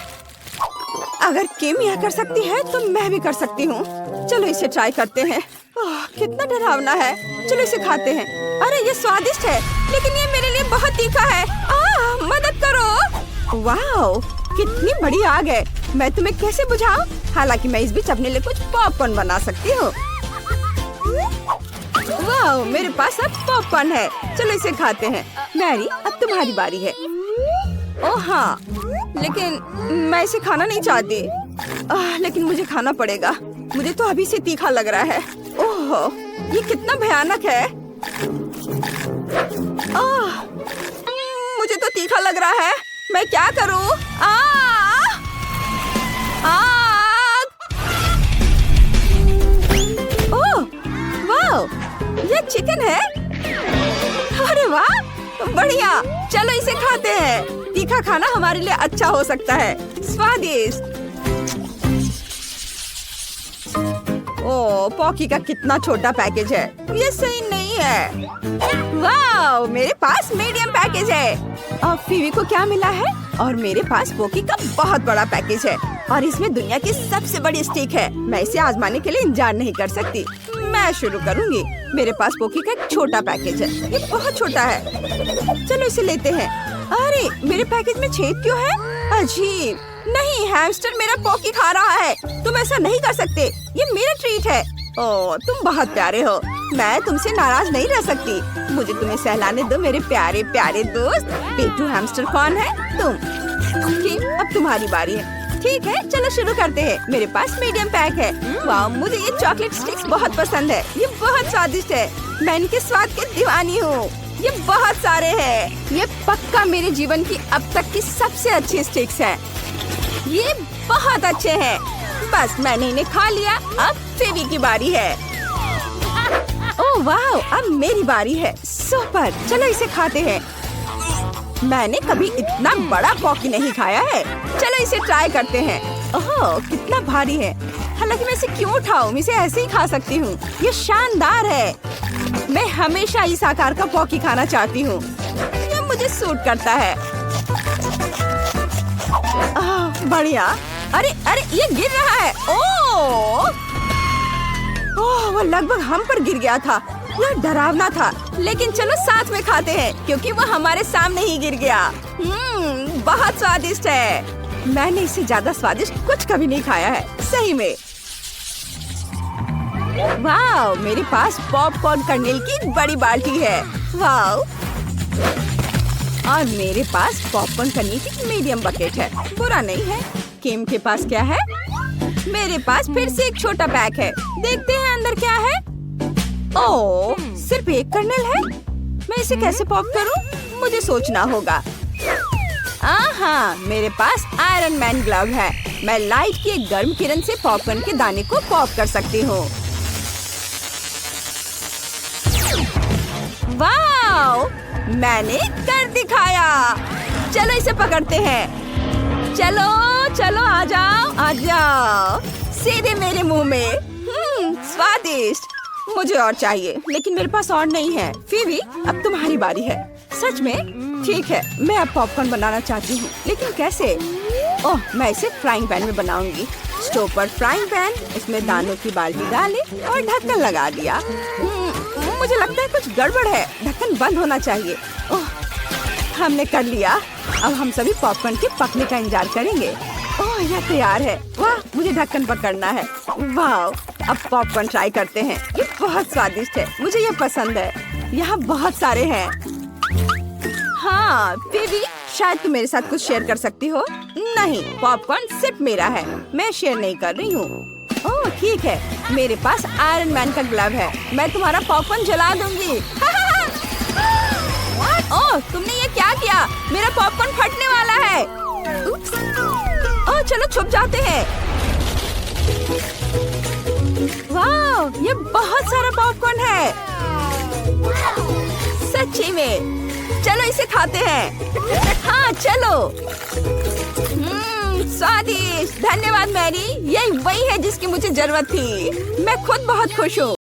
अगर किम यह कर सकती है तो मैं भी कर सकती हूँ। चलो इसे ट्राई करते हैं। कितना डरावना है। चलो इसे खाते हैं। अरे ये स्वादिष्ट है, लेकिन ये मेरे लिए बहुत तीखा है। मदद करो। वाओ, कितनी बड़ी आग है। मैं तुम्हें कैसे बुझाऊं? हालांकि मैं इस बीच अपने लिए कुछ पॉपकॉर्न बना सकती हूँ। वाओ, मेरे पास अब पॉपकॉर्न है। चलो इसे खाते हैं। मैरी, अब तुम्हारी बारी है। ओह हाँ, लेकिन मैं इसे खाना नहीं चाहती। लेकिन मुझे खाना पड़ेगा। मुझे तो अभी से तीखा लग रहा है। ओह, ये कितना भयानक है। मुझे तो तीखा लग रहा है। मैं क्या करूं? ओह, वाह, ये चिकन है। अरे वाह, बढ़िया। चलो इसे खाते हैं। तीखा खाना हमारे लिए अच्छा हो सकता है। स्वादिष्ट। ओह, पॉकी का कितना छोटा पैकेज है। ये सही नहीं है। वाह, मेरे पास मीडियम पैकेज है। और फीवी को क्या मिला है? और मेरे पास पॉकी का बहुत बड़ा पैकेज है, और इसमें दुनिया की सबसे बड़ी स्टिक है। मैं इसे आजमाने के लिए इंतजार नहीं कर सकती। मैं शुरू करूंगी। मेरे पास पॉकी का एक छोटा पैकेज है। ये बहुत छोटा है। चलो इसे लेते हैं। अरे, मेरे पैकेज में छेद क्यों है? अजीब। नहीं, हैमस्टर मेरा पॉकी खा रहा है। तुम ऐसा नहीं कर सकते। ये मेरा ट्रीट है। ओह, तुम बहुत प्यारे हो। मैं तुमसे नाराज नहीं रह सकती। मुझे तुम्हें सहलाने दो मेरे प्यारे प्यारे दोस्त। पेटू हैमस्टर कौन है? तुम। ठीक, अब तुम्हारी बारी है। ठीक है, चलो शुरू करते हैं। मेरे पास मीडियम पैक है। वाह, मुझे ये चॉकलेट स्टिक्स बहुत पसंद है। ये बहुत स्वादिष्ट है। मैं इनके स्वाद की दीवानी हूँ। ये बहुत सारे हैं। ये पक्का मेरे जीवन की अब तक की सबसे अच्छी स्टिक्स है। ये बहुत अच्छे हैं। बस मैंने इन्हें खा लिया। अब फेवी की बारी है। ओह वाह, अब मेरी बारी है। सुपर, चलो इसे खाते हैं। मैंने कभी इतना बड़ा पॉकी नहीं खाया है। चलो इसे ट्राई करते हैं। ओह, कितना भारी है। हालांकि मैं इसे क्यों उठाऊं? मैं इसे ऐसे ही खा सकती हूँ। ये शानदार है। मैं हमेशा इस आकार का पॉकी खाना चाहती हूँ। ये मुझे सूट करता है। बढ़िया। अरे अरे, ये गिर रहा है। ओह, वो लगभग हम पर गिर गया था। यह डरावना था, लेकिन चलो साथ में खाते हैं, क्योंकि वो हमारे सामने ही गिर गया। बहुत स्वादिष्ट है। मैंने इससे ज्यादा स्वादिष्ट कुछ कभी नहीं खाया है, सही में। वाह, मेरे पास पॉपकॉर्न कर्नेल की बड़ी बाल्टी है। वाह, और मेरे पास पॉपकॉर्न कर्नेल की मीडियम बकेट है। बुरा नहीं है। किम के पास क्या है? मेरे पास फिर से एक छोटा पैक है। देखते हैं अंदर क्या है। ओह, सिर्फ एक कर्नेल है। मैं इसे कैसे पॉप करूं? मुझे सोचना होगा। हाँ, मेरे पास आयरन मैन ग्लव है। मैं लाइट की एक गर्म किरण से पॉपकॉर्न के दाने को पॉप कर सकती हूँ। वाह, मैंने कर दिखाया। चलो इसे पकड़ते हैं। चलो चलो, आ जाओ आ जाओ, सीधे मेरे मुंह में। स्वादिष्ट। मुझे और चाहिए, लेकिन मेरे पास और नहीं है। फीवी, अब तुम्हारी बारी है। सच में? ठीक है, मैं अब पॉपकॉर्न बनाना चाहती हूँ, लेकिन कैसे? ओह, मैं इसे फ्राइंग पैन में बनाऊंगी। स्टोव पर फ्राइंग पैन, इसमें दानों की बाल्टी डाली और ढक्कन लगा दिया। मुझे लगता है कुछ गड़बड़ है। ढक्कन बंद होना चाहिए। ओह, हमने कर लिया। अब हम सभी पॉपकॉर्न के पकने का इंतजार करेंगे। ओह, यह तैयार है। वाह, मुझे ढक्कन पकड़ना है। वाह, अब पॉपकॉर्न ट्राई करते हैं। ये बहुत स्वादिष्ट है, मुझे ये पसंद है। यहाँ बहुत सारे हैं। हाँ बेबी, शायद तुम मेरे साथ कुछ शेयर कर सकती हो। नहीं, पॉपकॉर्न सिर्फ मेरा है, मैं शेयर नहीं कर रही हूँ। ओह ठीक है, मेरे पास आयरन मैन का ग्लव है, मैं तुम्हारा पॉपकॉर्न जला दूंगी। ओह, तुमने ये क्या किया? मेरा पॉपकॉर्न फटने वाला है। ओह, चलो छुप जाते हैं। वाह, ये बहुत सारा पॉपकॉर्न है। सच्ची में, चलो इसे खाते हैं। हाँ चलो। स्वादिष्ट, धन्यवाद मैरी, यही वही है जिसकी मुझे जरूरत थी। मैं खुद बहुत खुश हूँ।